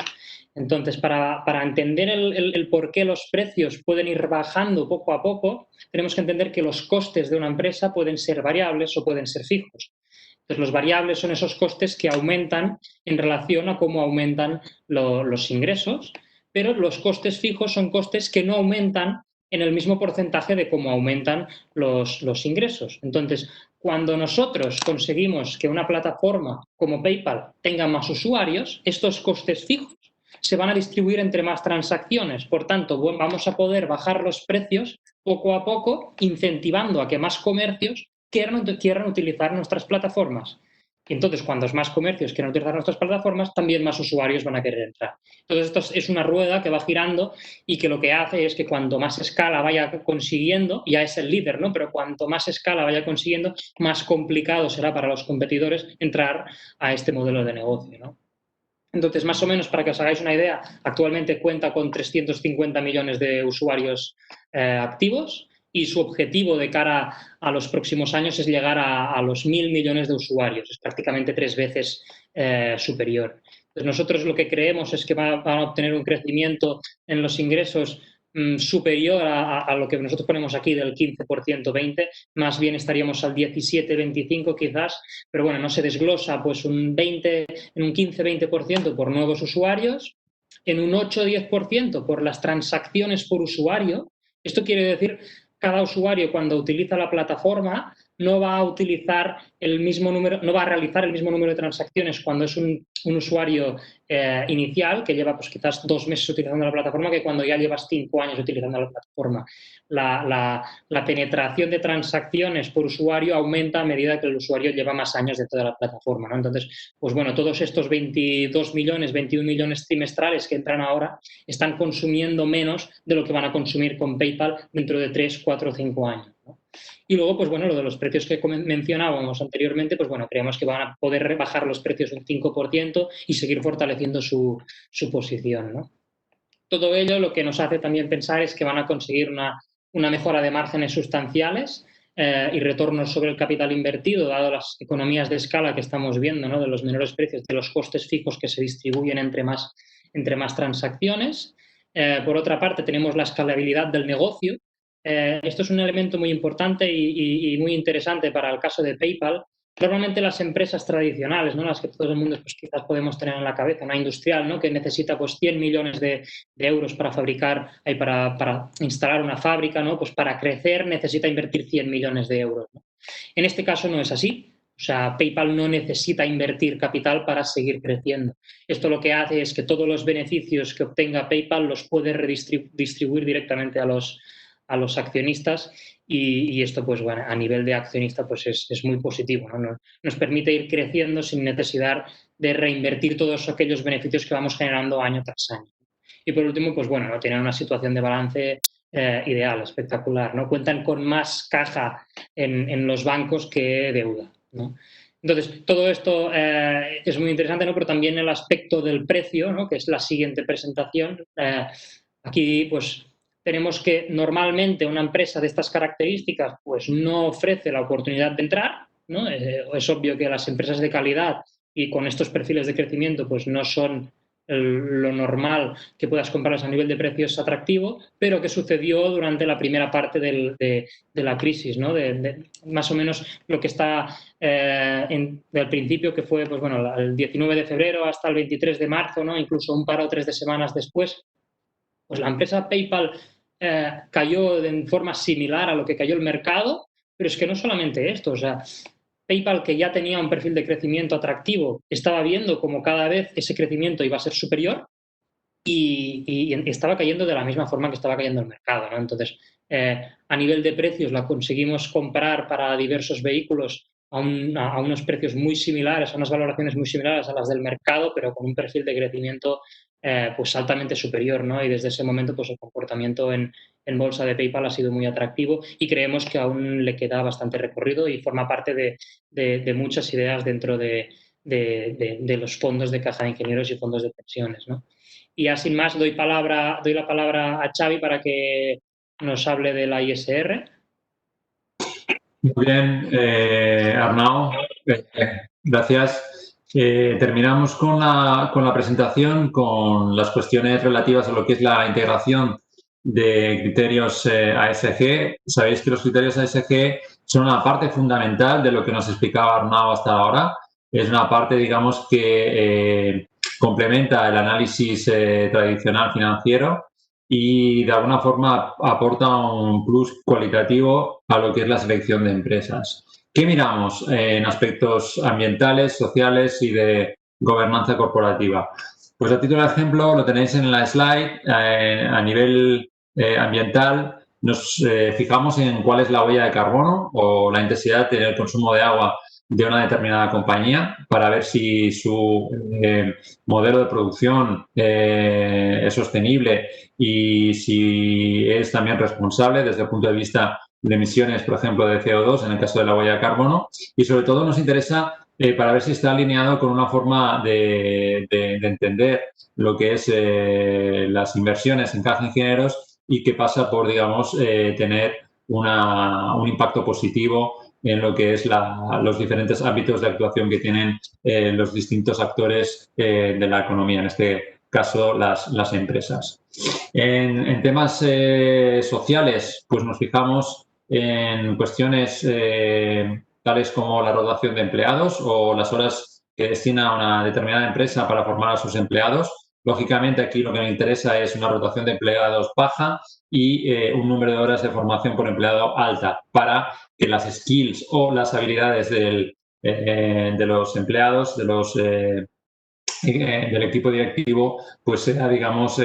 Entonces, para entender el por qué los precios pueden ir bajando poco a poco, tenemos que entender que los costes de una empresa pueden ser variables o pueden ser fijos. Entonces, los variables son esos costes que aumentan en relación a cómo aumentan los ingresos, pero los costes fijos son costes que no aumentan en el mismo porcentaje de cómo aumentan los ingresos. Entonces, cuando nosotros conseguimos que una plataforma como PayPal tenga más usuarios, estos costes fijos se van a distribuir entre más transacciones. Por tanto, vamos a poder bajar los precios poco a poco, incentivando a que más comercios quieran utilizar nuestras plataformas. Y entonces, cuando más comercios quieran utilizar nuestras plataformas, también más usuarios van a querer entrar. Entonces, esto es una rueda que va girando y que lo que hace es que cuanto más escala vaya consiguiendo, ya es el líder, ¿no? Pero cuanto más escala vaya consiguiendo, más complicado será para los competidores entrar a este modelo de negocio, ¿no? Entonces, más o menos, para que os hagáis una idea, actualmente cuenta con 350 millones de usuarios activos y su objetivo de cara a los próximos años es llegar a los 1.000 millones de usuarios. Es prácticamente 3 veces superior. Entonces, nosotros lo que creemos es que van a obtener un crecimiento en los ingresos superior a lo que nosotros ponemos aquí del 15%, 20%, más bien estaríamos al 17, 25 quizás, pero bueno, no se desglosa pues un 20, en un 15-20% por nuevos usuarios, en un 8-10% por las transacciones por usuario. Esto quiere decir cada usuario cuando utiliza la plataforma no va a utilizar el mismo número, no va a realizar el mismo número de transacciones cuando es un usuario inicial que lleva pues quizás 2 meses utilizando la plataforma que cuando ya llevas 5 años utilizando la plataforma. La penetración de transacciones por usuario aumenta a medida que el usuario lleva más años dentro de la plataforma, ¿no? Entonces, pues bueno, todos estos 22 millones, 21 millones trimestrales que entran ahora están consumiendo menos de lo que van a consumir con PayPal dentro de 3, 4 o 5 años, ¿no? Y luego, pues bueno, lo de los precios que mencionábamos anteriormente, pues bueno, creemos que van a poder rebajar los precios un 5% y seguir fortaleciendo su posición, ¿no? Todo ello lo que nos hace también pensar es que van a conseguir una mejora de márgenes sustanciales y retornos sobre el capital invertido, dado las economías de escala que estamos viendo, ¿no? De los menores precios, de los costes fijos que se distribuyen entre más transacciones. Por otra parte, tenemos la escalabilidad del negocio. Esto es un elemento muy importante y muy interesante para el caso de PayPal. Normalmente las empresas tradicionales, ¿no? Las que todo el mundo pues, quizás podemos tener en la cabeza, una industrial, ¿no? Que necesita pues, 100 millones de euros para fabricar, para instalar una fábrica, ¿no? Pues para crecer necesita invertir 100 millones de euros, ¿no? En este caso no es así. O sea, PayPal no necesita invertir capital para seguir creciendo. Esto lo que hace es que todos los beneficios que obtenga PayPal los puede redistribuir directamente a los accionistas y esto, pues bueno, a nivel de accionista pues es muy positivo, ¿no? Nos permite ir creciendo sin necesidad de reinvertir todos aquellos beneficios que vamos generando año tras año. Y por último, pues bueno, ¿no? Tienen una situación de balance ideal, espectacular, ¿no? Cuentan con más caja en los bancos que deuda, ¿no? Entonces, todo esto es muy interesante, ¿no? Pero también el aspecto del precio, ¿no? Que es la siguiente presentación. Aquí, pues, tenemos que normalmente una empresa de estas características pues no ofrece la oportunidad de entrar, ¿no? Es obvio que las empresas de calidad y con estos perfiles de crecimiento pues no son lo normal que puedas comprarlas a nivel de precios atractivo, pero que sucedió durante la primera parte de la crisis, ¿no? Más o menos lo que está del principio, que fue pues, bueno, el 19 de febrero hasta el 23 de marzo, ¿no? Incluso un par o 3 de semanas después, pues la empresa PayPal cayó de forma similar a lo que cayó el mercado, pero es que no solamente esto, o sea, PayPal, que ya tenía un perfil de crecimiento atractivo, estaba viendo como cada vez ese crecimiento iba a ser superior y estaba cayendo de la misma forma que estaba cayendo el mercado, ¿no? Entonces, a nivel de precios la conseguimos comprar para diversos vehículos a unos precios muy similares, a unas valoraciones muy similares a las del mercado, pero con un perfil de crecimiento pues altamente superior, ¿no? Y desde ese momento pues el comportamiento en bolsa de PayPal ha sido muy atractivo y creemos que aún le queda bastante recorrido y forma parte de muchas ideas dentro de los fondos de caja de ingenieros y fondos de pensiones, ¿no? Y ya sin más doy la palabra a Xavi para que nos hable de la ISR. Muy bien, Arnau, gracias. Terminamos con la presentación con las cuestiones relativas a lo que es la integración de criterios ASG. Sabéis que los criterios ASG son una parte fundamental de lo que nos explicaba Arnau hasta ahora. Es una parte, digamos, que complementa el análisis tradicional financiero y de alguna forma aporta un plus cualitativo a lo que es la selección de empresas. ¿Qué miramos en aspectos ambientales, sociales y de gobernanza corporativa? Pues a título de ejemplo lo tenéis en la slide. A nivel ambiental nos fijamos en cuál es la huella de carbono o la intensidad del consumo de agua de una determinada compañía para ver si su modelo de producción es sostenible y si es también responsable desde el punto de vista de emisiones, por ejemplo, de CO2 en el caso de la huella de carbono. Y sobre todo nos interesa para ver si está alineado con una forma de entender lo que es las inversiones en caja de ingenieros y que pasa por, digamos, tener un impacto positivo en lo que es los diferentes ámbitos de actuación que tienen los distintos actores de la economía, en este caso las empresas. En temas sociales, pues nos fijamos en cuestiones tales como la rotación de empleados o las horas que destina una determinada empresa para formar a sus empleados. Lógicamente, aquí lo que me interesa es una rotación de empleados baja y un número de horas de formación por empleado alta para que las skills o las habilidades de los empleados, del equipo directivo, pues sea, digamos,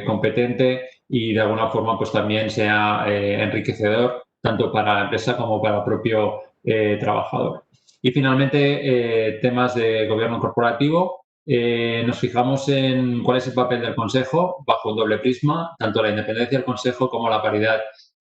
competente y de alguna forma pues también sea enriquecedor tanto para la empresa como para el propio trabajador. Y finalmente, temas de gobierno corporativo. Nos fijamos en cuál es el papel del Consejo bajo un doble prisma, tanto la independencia del Consejo como la paridad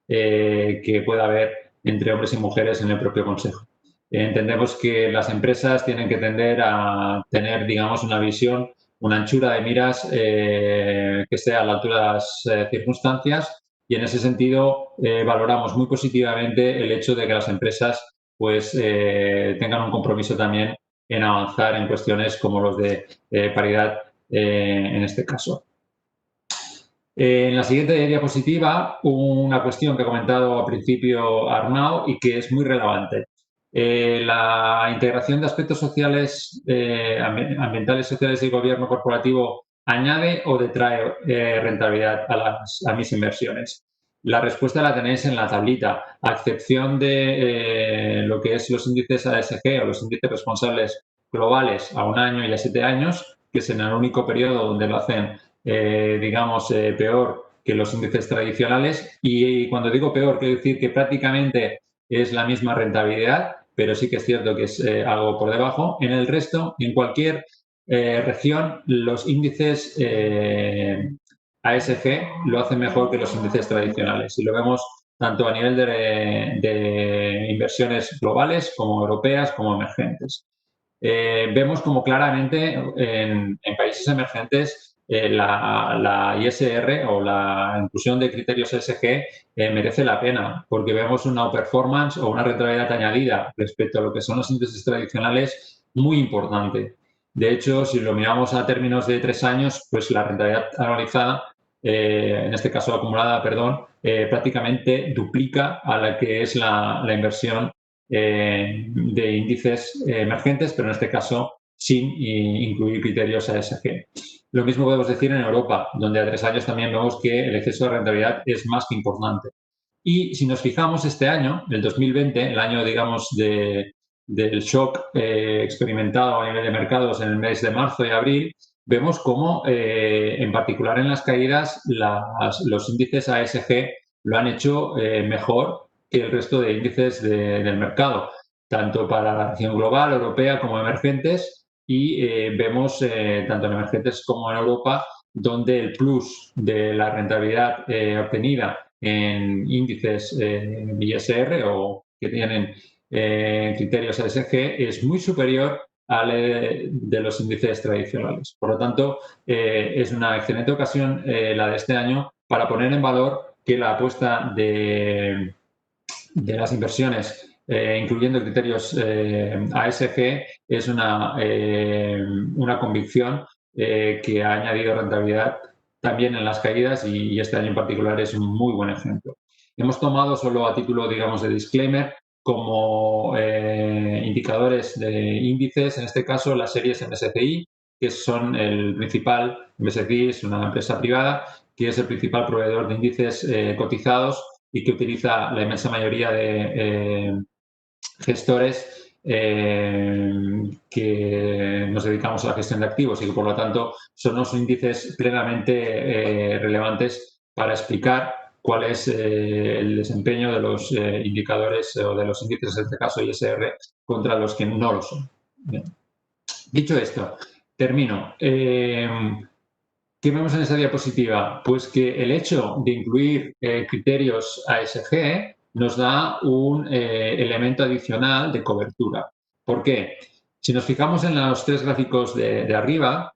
que pueda haber entre hombres y mujeres en el propio Consejo. Entendemos que las empresas tienen que tender a tener, digamos, una visión, una anchura de miras que esté a la altura de las circunstancias y en ese sentido valoramos muy positivamente el hecho de que las empresas pues tengan un compromiso también en avanzar en cuestiones como los de paridad en este caso. En la siguiente diapositiva, una cuestión que ha comentado al principio Arnau y que es muy relevante. La integración de aspectos sociales, ambientales, sociales y gobierno corporativo añade o detrae rentabilidad a mis inversiones. La respuesta la tenéis en la tablita, a excepción de lo que es los índices ASG o los índices responsables globales a 1 año y a 7 años, que es en el único periodo donde lo hacen digamos, peor que los índices tradicionales. Y cuando digo peor, quiero decir que prácticamente es la misma rentabilidad, pero sí que es cierto que es algo por debajo. En el resto, en cualquier región, los índices ASG lo hacen mejor que los índices tradicionales. Y lo vemos tanto a nivel de inversiones globales como europeas como emergentes. Vemos como claramente en países emergentes la ISR o la inclusión de criterios ESG merece la pena porque vemos una performance o una rentabilidad añadida respecto a lo que son los índices tradicionales muy importante. De hecho, si lo miramos a términos de 3 años, pues la rentabilidad anualizada, en este caso acumulada, perdón, prácticamente duplica a la que es la inversión de índices emergentes, pero en este caso sin incluir criterios ASG. Lo mismo podemos decir en Europa, donde a 3 años también vemos que el exceso de rentabilidad es más que importante. Y si nos fijamos este año, el 2020, el año, digamos, del shock experimentado a nivel de mercados en el mes de marzo y abril, vemos cómo, en particular en las caídas, los índices ASG lo han hecho mejor que el resto de índices del mercado. tanto para la región global, europea, como emergentes, y vemos, tanto en emergentes como en Europa, donde el plus de la rentabilidad obtenida en índices ISR o que tienen criterios ESG es muy superior al de los índices tradicionales. Por lo tanto, es una excelente ocasión la de este año para poner en valor que la apuesta de las inversiones, incluyendo criterios ASG, es una convicción que ha añadido rentabilidad también en las caídas y este año en particular es un muy buen ejemplo. Hemos tomado solo a título, digamos, de disclaimer como indicadores de índices, en este caso las series MSCI, que son el principal, MSCI es una empresa privada, que es el principal proveedor de índices cotizados y que utiliza la inmensa mayoría de gestores que nos dedicamos a la gestión de activos y que por lo tanto son unos índices plenamente relevantes para explicar cuál es el desempeño de los indicadores o de los índices, en este caso ISR, contra los que no lo son. Bien. Dicho esto, termino. ¿Qué vemos en esa diapositiva? Pues que el hecho de incluir criterios ASG nos da un elemento adicional de cobertura. ¿Por qué? Si nos fijamos en los tres gráficos de arriba,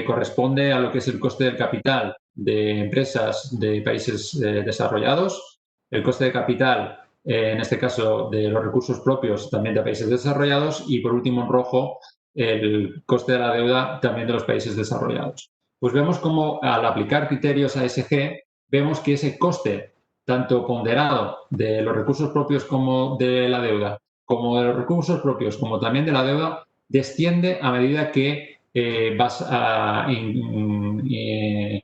corresponde a lo que es el coste del capital de empresas de países desarrollados, el coste de capital, en este caso de los recursos propios también de países desarrollados y por último en rojo el coste de la deuda también de los países desarrollados. Pues vemos cómo al aplicar criterios ASG, vemos que ese coste, tanto ponderado de los recursos propios como de la deuda, como de los recursos propios, como también de la deuda, desciende a medida que vas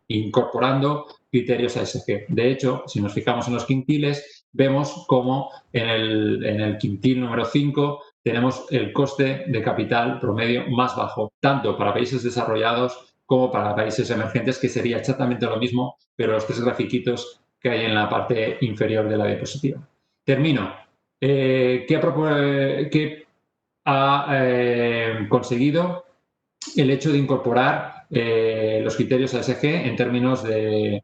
incorporando criterios ASG. De hecho, si nos fijamos en los quintiles, vemos cómo en el quintil número 5 tenemos el coste de capital promedio más bajo, tanto para países desarrollados como para países emergentes, que sería exactamente lo mismo, pero los tres grafiquitos que hay en la parte inferior de la diapositiva. Termino. ¿Qué ha conseguido el hecho de incorporar los criterios ASG en términos de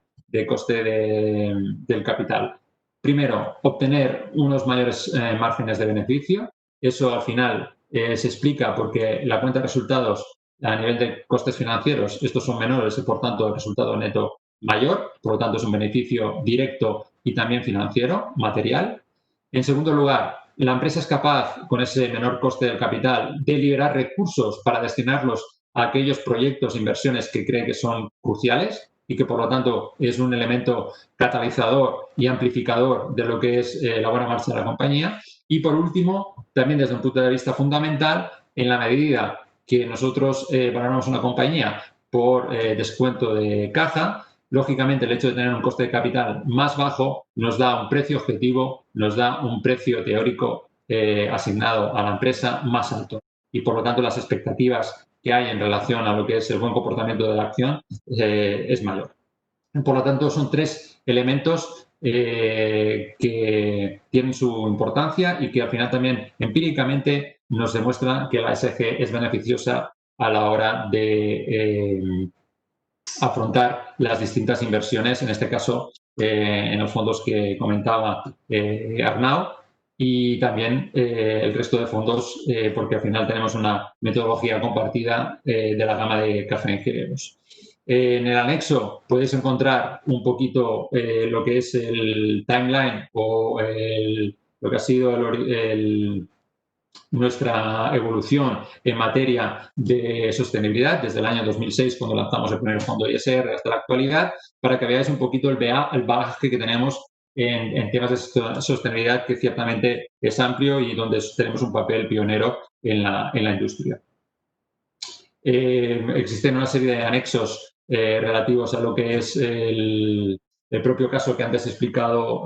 coste del capital? Primero, obtener unos mayores márgenes de beneficio. Eso al final se explica porque la cuenta de resultados a nivel de costes financieros, estos son menores y por tanto el resultado neto mayor, por lo tanto es un beneficio directo y también financiero, material. En segundo lugar, la empresa es capaz, con ese menor coste del capital, de liberar recursos para destinarlos a aquellos proyectos e inversiones que cree que son cruciales y que, por lo tanto, es un elemento catalizador y amplificador de lo que es la buena marcha de la compañía. Y, por último, también desde un punto de vista fundamental, en la medida que nosotros valoramos una compañía por descuento de caja, lógicamente el hecho de tener un coste de capital más bajo nos da un precio objetivo, nos da un precio teórico asignado a la empresa más alto y por lo tanto las expectativas que hay en relación a lo que es el buen comportamiento de la acción es mayor. Por lo tanto, son tres elementos que tienen su importancia y que al final también empíricamente nos demuestran que la ESG es beneficiosa a la hora de afrontar las distintas inversiones, en este caso en los fondos que comentaba Arnau y también el resto de fondos porque al final tenemos una metodología compartida de la gama de Café Ingenieros. En el anexo podéis encontrar un poquito lo que es el timeline o lo que ha sido nuestra evolución en materia de sostenibilidad desde el año 2006, cuando lanzamos el primer fondo ISR, hasta la actualidad, para que veáis un poquito el bagaje que tenemos en temas de sostenibilidad, que ciertamente es amplio y donde tenemos un papel pionero en la industria. Existen una serie de anexos relativos a lo que es el propio caso que antes he explicado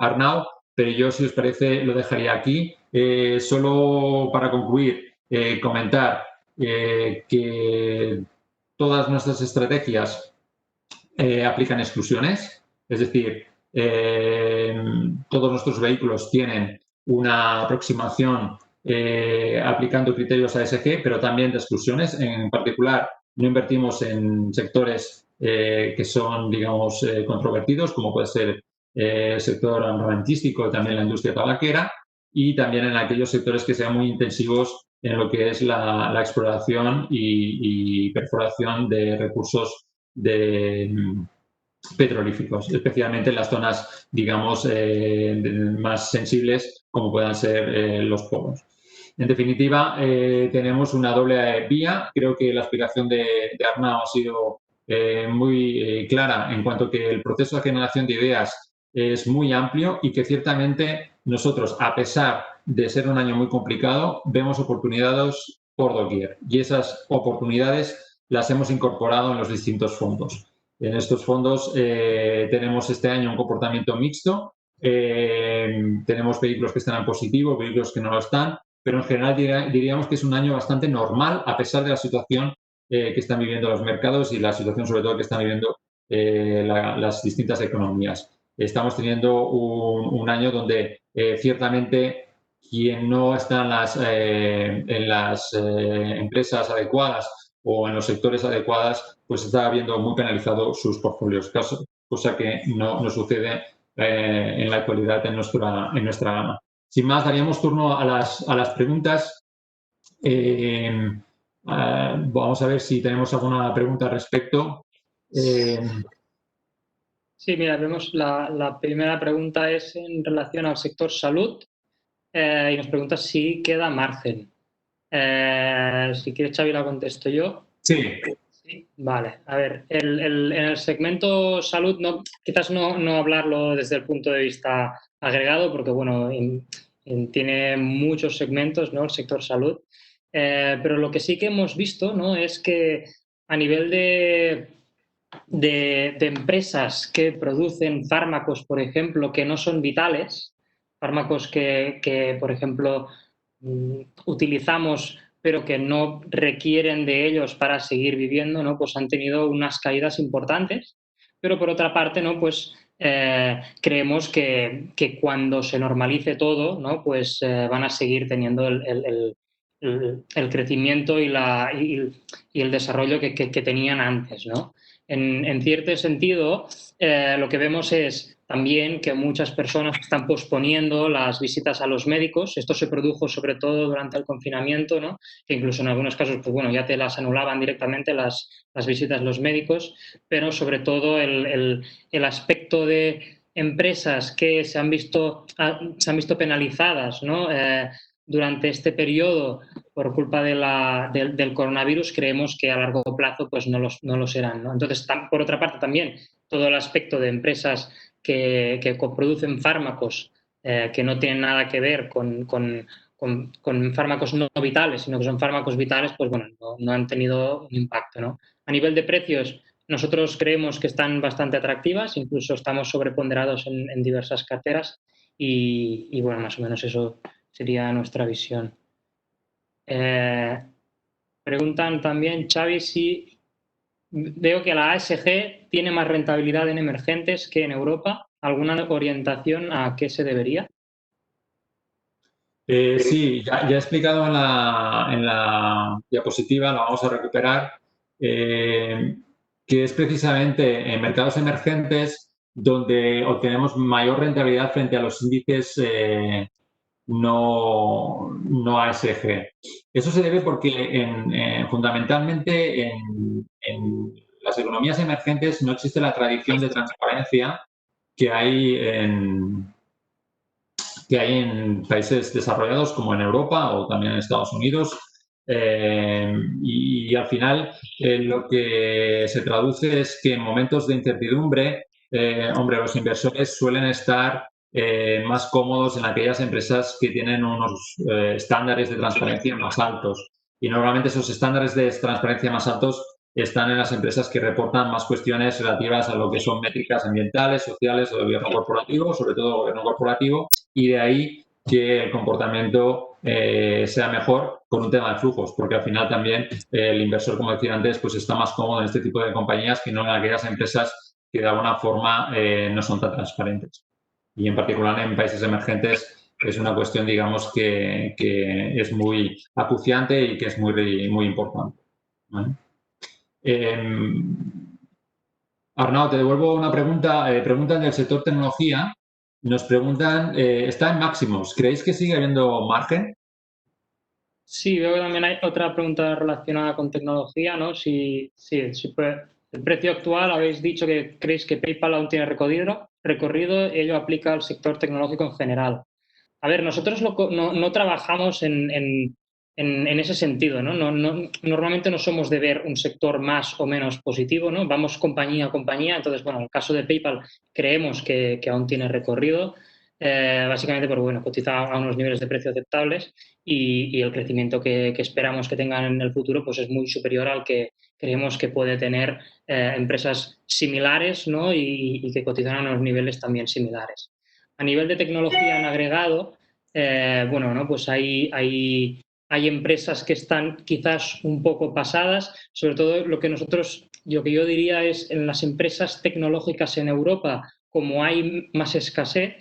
Arnau, pero yo, si os parece, lo dejaría aquí. Solo para concluir, comentar que todas nuestras estrategias aplican exclusiones, es decir, todos nuestros vehículos tienen una aproximación aplicando criterios ASG, pero también de exclusiones. En particular, no invertimos en sectores que son, digamos, controvertidos, como puede ser el sector armamentístico, también la industria tabaquera, y también en aquellos sectores que sean muy intensivos en lo que es la exploración y perforación de recursos petrolíficos, especialmente en las zonas, digamos, más sensibles, como puedan ser los polos. En definitiva, tenemos una doble vía. Creo que la explicación de Arnau ha sido muy clara en cuanto a que el proceso de generación de ideas es muy amplio y que ciertamente nosotros, a pesar de ser un año muy complicado, vemos oportunidades por doquier y esas oportunidades las hemos incorporado en los distintos fondos. En estos fondos tenemos este año un comportamiento mixto. Tenemos vehículos que están en positivo, vehículos que no lo están, pero en general diríamos que es un año bastante normal a pesar de la situación que están viviendo los mercados y la situación sobre todo que están viviendo las distintas economías. Estamos teniendo un año donde ciertamente quien no está en las empresas adecuadas o en los sectores adecuados, pues está viendo muy penalizado sus portfolios, cosa que no sucede en la actualidad en nuestra gama. Sin más, daríamos turno a las preguntas. Vamos a ver si tenemos alguna pregunta al respecto. Sí, mira, vemos la primera pregunta es en relación al sector salud y nos pregunta si queda margen. Si quieres, Xavi, la contesto yo. Sí. Sí, vale. A ver, en el segmento salud, quizás no hablarlo desde el punto de vista agregado, porque bueno, tiene muchos segmentos, ¿no? El sector salud. Pero lo que sí que hemos visto, ¿no? Es que a nivel de empresas que producen fármacos, por ejemplo, que no son vitales, fármacos que por ejemplo, utilizamos pero que no requieren de ellos para seguir viviendo, ¿no? Pues han tenido unas caídas importantes. Pero por otra parte, ¿no? Pues creemos que cuando se normalice todo, ¿no? Pues van a seguir teniendo el crecimiento y el desarrollo que tenían antes, ¿no? En cierto sentido, lo que vemos es también que muchas personas están posponiendo las visitas a los médicos. Esto se produjo sobre todo durante el confinamiento, ¿no? Que incluso en algunos casos, pues bueno, ya te las anulaban directamente las visitas a los médicos, pero sobre todo el aspecto de empresas que se han visto penalizadas, ¿no? Durante este periodo por culpa del coronavirus, creemos que a largo plazo pues no lo serán, ¿no? Entonces, por otra parte, también todo el aspecto de empresas que producen fármacos que no tienen nada que ver con fármacos no vitales, sino que son fármacos vitales, pues bueno, no han tenido un impacto, ¿no? A nivel de precios, nosotros creemos que están bastante atractivas, incluso estamos sobreponderados en diversas carteras y bueno, más o menos eso sería nuestra visión. Preguntan también, Xavi, si veo que la ASG tiene más rentabilidad en emergentes que en Europa. ¿Alguna orientación a qué se debería? Sí, ya he explicado en la diapositiva, lo vamos a recuperar, que es precisamente en mercados emergentes donde obtenemos mayor rentabilidad frente a los índices no ASG. Eso se debe porque fundamentalmente en las economías emergentes no existe la tradición de transparencia que hay en países desarrollados como en Europa o también en Estados Unidos. Y al final lo que se traduce es que en momentos de incertidumbre, los inversores suelen estar más cómodos en aquellas empresas que tienen unos estándares de transparencia más altos. Y normalmente esos estándares de transparencia más altos están en las empresas que reportan más cuestiones relativas a lo que son métricas ambientales, sociales o de gobierno corporativo, sobre todo gobierno corporativo, y de ahí que el comportamiento sea mejor con un tema de flujos, porque al final también el inversor, como decía antes, pues está más cómodo en este tipo de compañías que no en aquellas empresas que de alguna forma no son tan transparentes. Y en particular en países emergentes es una cuestión, digamos, que es muy acuciante y que es muy importante. ¿Vale? Arnau, te devuelvo una pregunta. Preguntan del sector tecnología. Nos preguntan, está en máximos. ¿Creéis que sigue habiendo margen? Sí, veo que también hay otra pregunta relacionada con tecnología, ¿no? El precio actual, habéis dicho que creéis que PayPal aún tiene recorrido, ello aplica al sector tecnológico en general. A ver, nosotros no trabajamos en ese sentido, ¿no? Normalmente no somos de ver un sector más o menos positivo, ¿no? Vamos compañía a compañía. Entonces, bueno, en el caso de PayPal creemos que aún tiene recorrido, básicamente porque, bueno, cotiza a unos niveles de precio aceptables y el crecimiento que esperamos que tengan en el futuro pues es muy superior al que creemos que puede tener empresas similares, ¿no? Y que cotizan a unos niveles también similares. A nivel de tecnología en agregado, bueno, ¿no? Pues hay empresas que están quizás un poco pasadas, sobre todo lo que yo diría es en las empresas tecnológicas en Europa, como hay más escasez,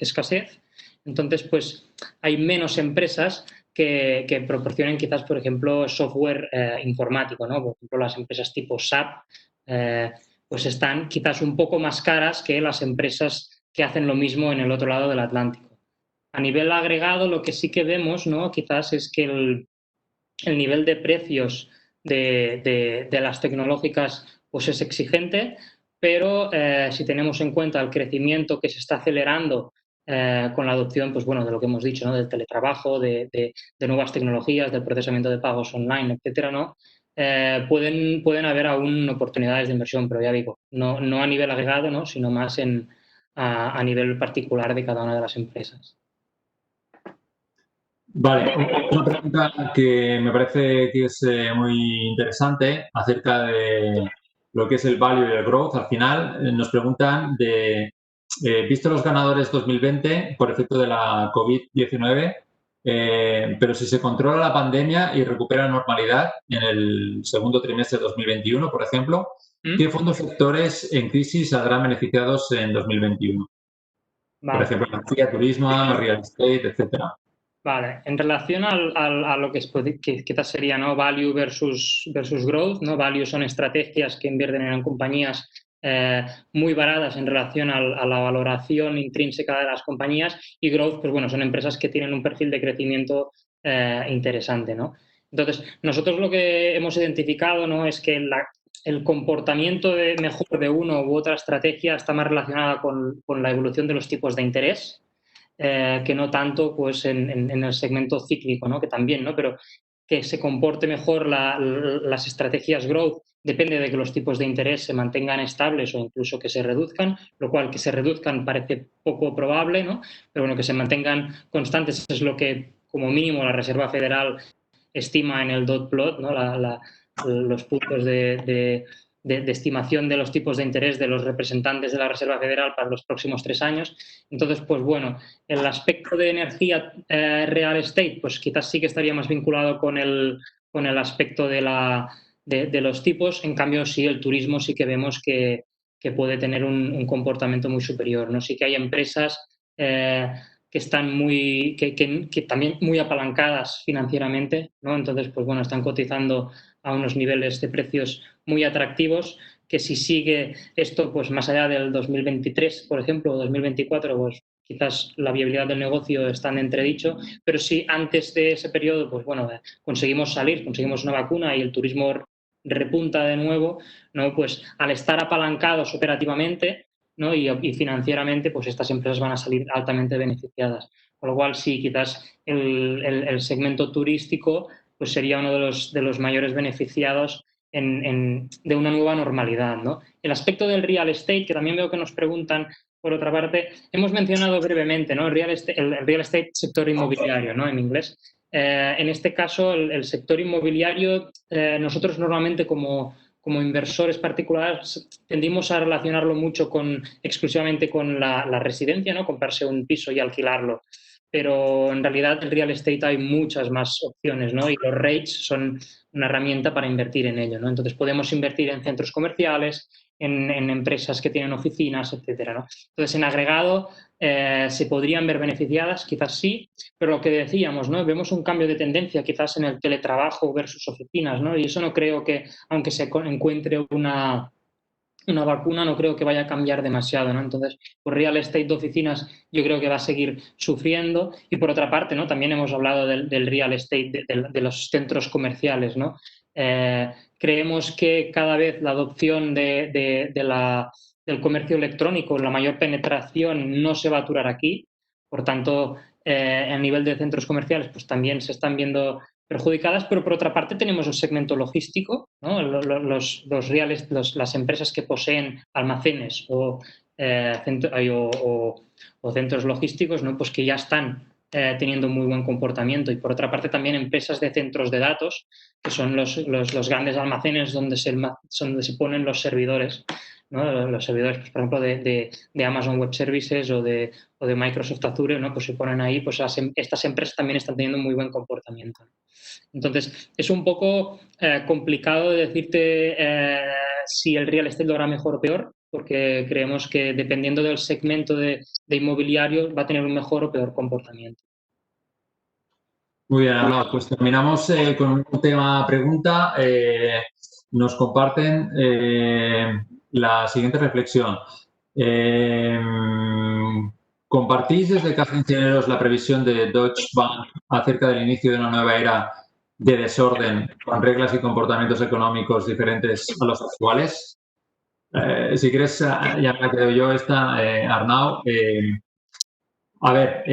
entonces pues hay menos empresas que proporcionen quizás, por ejemplo, software informático, ¿no? Por ejemplo, las empresas tipo SAP, pues están quizás un poco más caras que las empresas que hacen lo mismo en el otro lado del Atlántico. A nivel agregado, lo que sí que vemos, ¿no? Quizás es que el nivel de precios de las tecnológicas pues es exigente, pero si tenemos en cuenta el crecimiento que se está acelerando con la adopción, pues bueno, de lo que hemos dicho, ¿no? Del teletrabajo, de nuevas tecnologías, del procesamiento de pagos online, etcétera, ¿no? Pueden haber aún oportunidades de inversión, pero ya digo, no a nivel agregado, ¿no? Sino más a nivel particular de cada una de las empresas. Vale, una pregunta que me parece que es muy interesante acerca de lo que es el value y el growth. Al final nos preguntan visto los ganadores 2020 por efecto de la COVID-19, pero si se controla la pandemia y recupera la normalidad en el segundo trimestre de 2021, por ejemplo, ¿qué fondos sectores en crisis saldrán beneficiados en 2021? Por Vale. ejemplo, energía, turismo, real estate, etcétera. Vale, en relación a lo que quizás sería, ¿no? Value versus growth, ¿no? Value son estrategias que invierten en compañías muy baratas en relación a la valoración intrínseca de las compañías, y growth, pues bueno, son empresas que tienen un perfil de crecimiento interesante, ¿no? Entonces, nosotros lo que hemos identificado, ¿no? Es que el comportamiento mejor de uno u otra estrategia está más relacionada con la evolución de los tipos de interés, que no tanto pues, en el segmento cíclico, ¿no? Que también, ¿no? Pero que se comporte mejor las estrategias growth depende de que los tipos de interés se mantengan estables o incluso que se reduzcan, lo cual que se reduzcan parece poco probable, ¿no? Pero bueno, que se mantengan constantes es lo que como mínimo la Reserva Federal estima en el dot plot, ¿no? Los puntos de estimación de los tipos de interés de los representantes de la Reserva Federal para los próximos 3 años. Entonces, pues bueno, el aspecto de energía real estate, pues quizás sí que estaría más vinculado con el aspecto de los tipos. En cambio, sí, el turismo sí que vemos que puede tener un comportamiento muy superior, ¿no? Sí que hay empresas que están que también muy apalancadas financieramente, ¿no? Entonces, pues bueno, están cotizando a unos niveles de precios muy atractivos, que si sigue esto, pues más allá del 2023, por ejemplo, o 2024, pues quizás la viabilidad del negocio está en entredicho, pero si antes de ese periodo, pues bueno, conseguimos una vacuna y el turismo repunta de nuevo, ¿no? Pues al estar apalancados operativamente, ¿no? y financieramente, pues estas empresas van a salir altamente beneficiadas. Con lo cual, sí, quizás el segmento turístico pues sería uno de los mayores beneficiados de una nueva normalidad, ¿no? El aspecto del real estate, que también veo que nos preguntan por otra parte, hemos mencionado brevemente, ¿no? El real estate sector inmobiliario, ¿no? En inglés. En este caso, el sector inmobiliario, nosotros normalmente como inversores particulares tendimos a relacionarlo mucho exclusivamente con la residencia, ¿no? Comprarse un piso y alquilarlo. Pero en realidad en real estate hay muchas más opciones, ¿no? Y los REITs son una herramienta para invertir en ello, ¿no? Entonces podemos invertir en centros comerciales, en empresas que tienen oficinas, etcétera, ¿no? Entonces, en agregado, se podrían ver beneficiadas, quizás sí, pero lo que decíamos, ¿no? Vemos un cambio de tendencia quizás en el teletrabajo versus oficinas, ¿no? Y eso no creo que, aunque se encuentre una vacuna, no creo que vaya a cambiar demasiado, ¿no? Entonces, pues real estate de oficinas yo creo que va a seguir sufriendo. Y por otra parte, ¿no? También hemos hablado del real estate, de los centros comerciales, ¿no? Creemos que cada vez la adopción del comercio electrónico, la mayor penetración no se va a aturar aquí. Por tanto, a nivel de centros comerciales, pues también se están viendo perjudicadas, pero por otra parte tenemos el segmento logístico, ¿no? Las empresas que poseen almacenes o centros logísticos, ¿no? Pues que ya están teniendo muy buen comportamiento. Y por otra parte también empresas de centros de datos, que son los grandes almacenes donde se ponen los servidores, ¿no? Los servidores, pues, por ejemplo, de Amazon Web Services o de Microsoft Azure, ¿no? Pues se ponen ahí, pues estas empresas también están teniendo muy buen comportamiento, ¿no? Entonces, es un poco complicado de decirte si el real estate lo hará mejor o peor, porque creemos que dependiendo del segmento de inmobiliario va a tener un mejor o peor comportamiento. Muy bien, Arnaud. Pues terminamos con un tema pregunta. Nos comparten la siguiente reflexión. ¿Compartís desde Caja Ingenieros la previsión de Deutsche Bank acerca del inicio de una nueva era de desorden con reglas y comportamientos económicos diferentes a los actuales? Si quieres, ya me la quedo yo esta, Arnaud. A ver,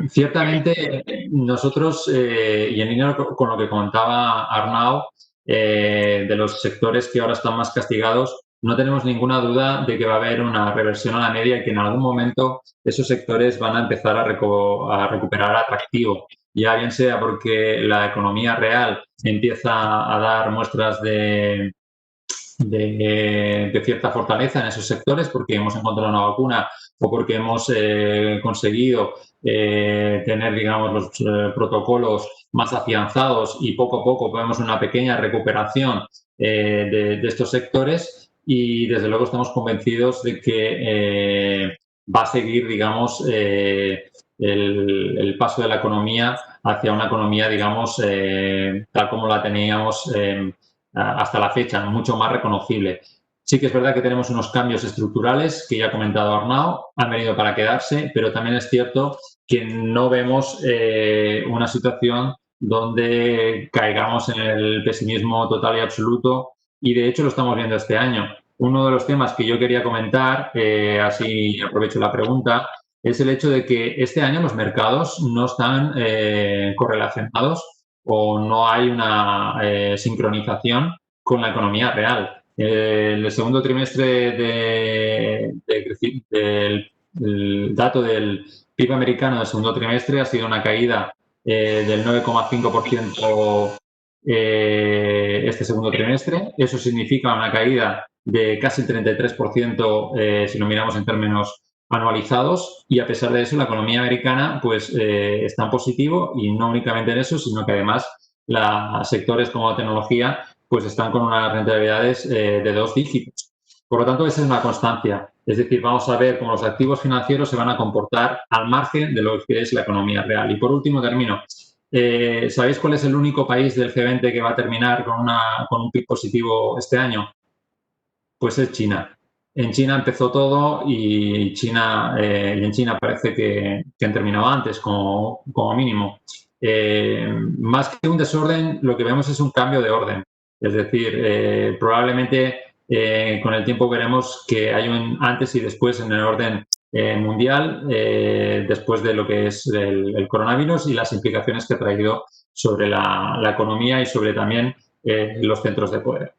ciertamente nosotros, y en línea con lo que comentaba Arnaud, de los sectores que ahora están más castigados, no tenemos ninguna duda de que va a haber una reversión a la media y que en algún momento esos sectores van a empezar a recuperar atractivo. Ya bien sea porque la economía real empieza a dar muestras de cierta fortaleza en esos sectores porque hemos encontrado una vacuna o porque hemos conseguido tener, digamos, los protocolos más afianzados y poco a poco vemos una pequeña recuperación de estos sectores y desde luego estamos convencidos de que va a seguir, digamos, el paso de la economía hacia una economía, digamos, tal como la teníamos hasta la fecha, mucho más reconocible. Sí que es verdad que tenemos unos cambios estructurales que ya ha comentado Arnaud, han venido para quedarse, pero también es cierto que no vemos una situación donde caigamos en el pesimismo total y absoluto y de hecho lo estamos viendo este año. Uno de los temas que yo quería comentar, así aprovecho la pregunta, es el hecho de que este año los mercados no están correlacionados o no hay una sincronización con la economía real. El segundo trimestre del dato del PIB americano del segundo trimestre ha sido una caída del 9,5% este segundo trimestre. Eso significa una caída de casi el 33% si lo miramos en términos anualizados y a pesar de eso la economía americana pues está en positivo y no únicamente en eso, sino que además los sectores como la tecnología pues están con unas rentabilidades de 2 dígitos. Por lo tanto, esa es una constancia. Es decir, vamos a ver cómo los activos financieros se van a comportar al margen de lo que es la economía real. Y por último, termino. ¿Sabéis cuál es el único país del G20 que va a terminar con un PIB positivo este año? Pues es China. En China empezó todo y en China parece que han terminado antes, como mínimo. Más que un desorden, lo que vemos es un cambio de orden. Es decir, probablemente con el tiempo veremos que hay un antes y después en el orden mundial, después de lo que es el coronavirus y las implicaciones que ha traído sobre la economía y sobre también los centros de poder.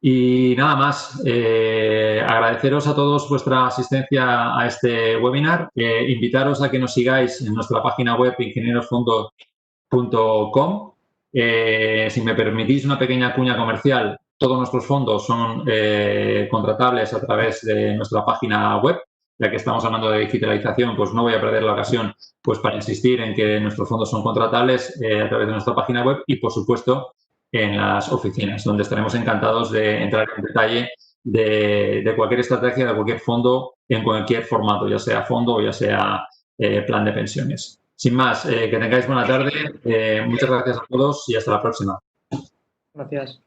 Y nada más, agradeceros a todos vuestra asistencia a este webinar, invitaros a que nos sigáis en nuestra página web ingenierosfondo.com. Si me permitís una pequeña cuña comercial, todos nuestros fondos son contratables a través de nuestra página web. Ya que estamos hablando de digitalización, pues no voy a perder la ocasión pues para insistir en que nuestros fondos son contratables a través de nuestra página web y, por supuesto, en las oficinas, donde estaremos encantados de entrar en detalle de cualquier estrategia, de cualquier fondo, en cualquier formato, ya sea fondo o ya sea plan de pensiones. Sin más, que tengáis buena tarde. Muchas gracias a todos y hasta la próxima. Gracias.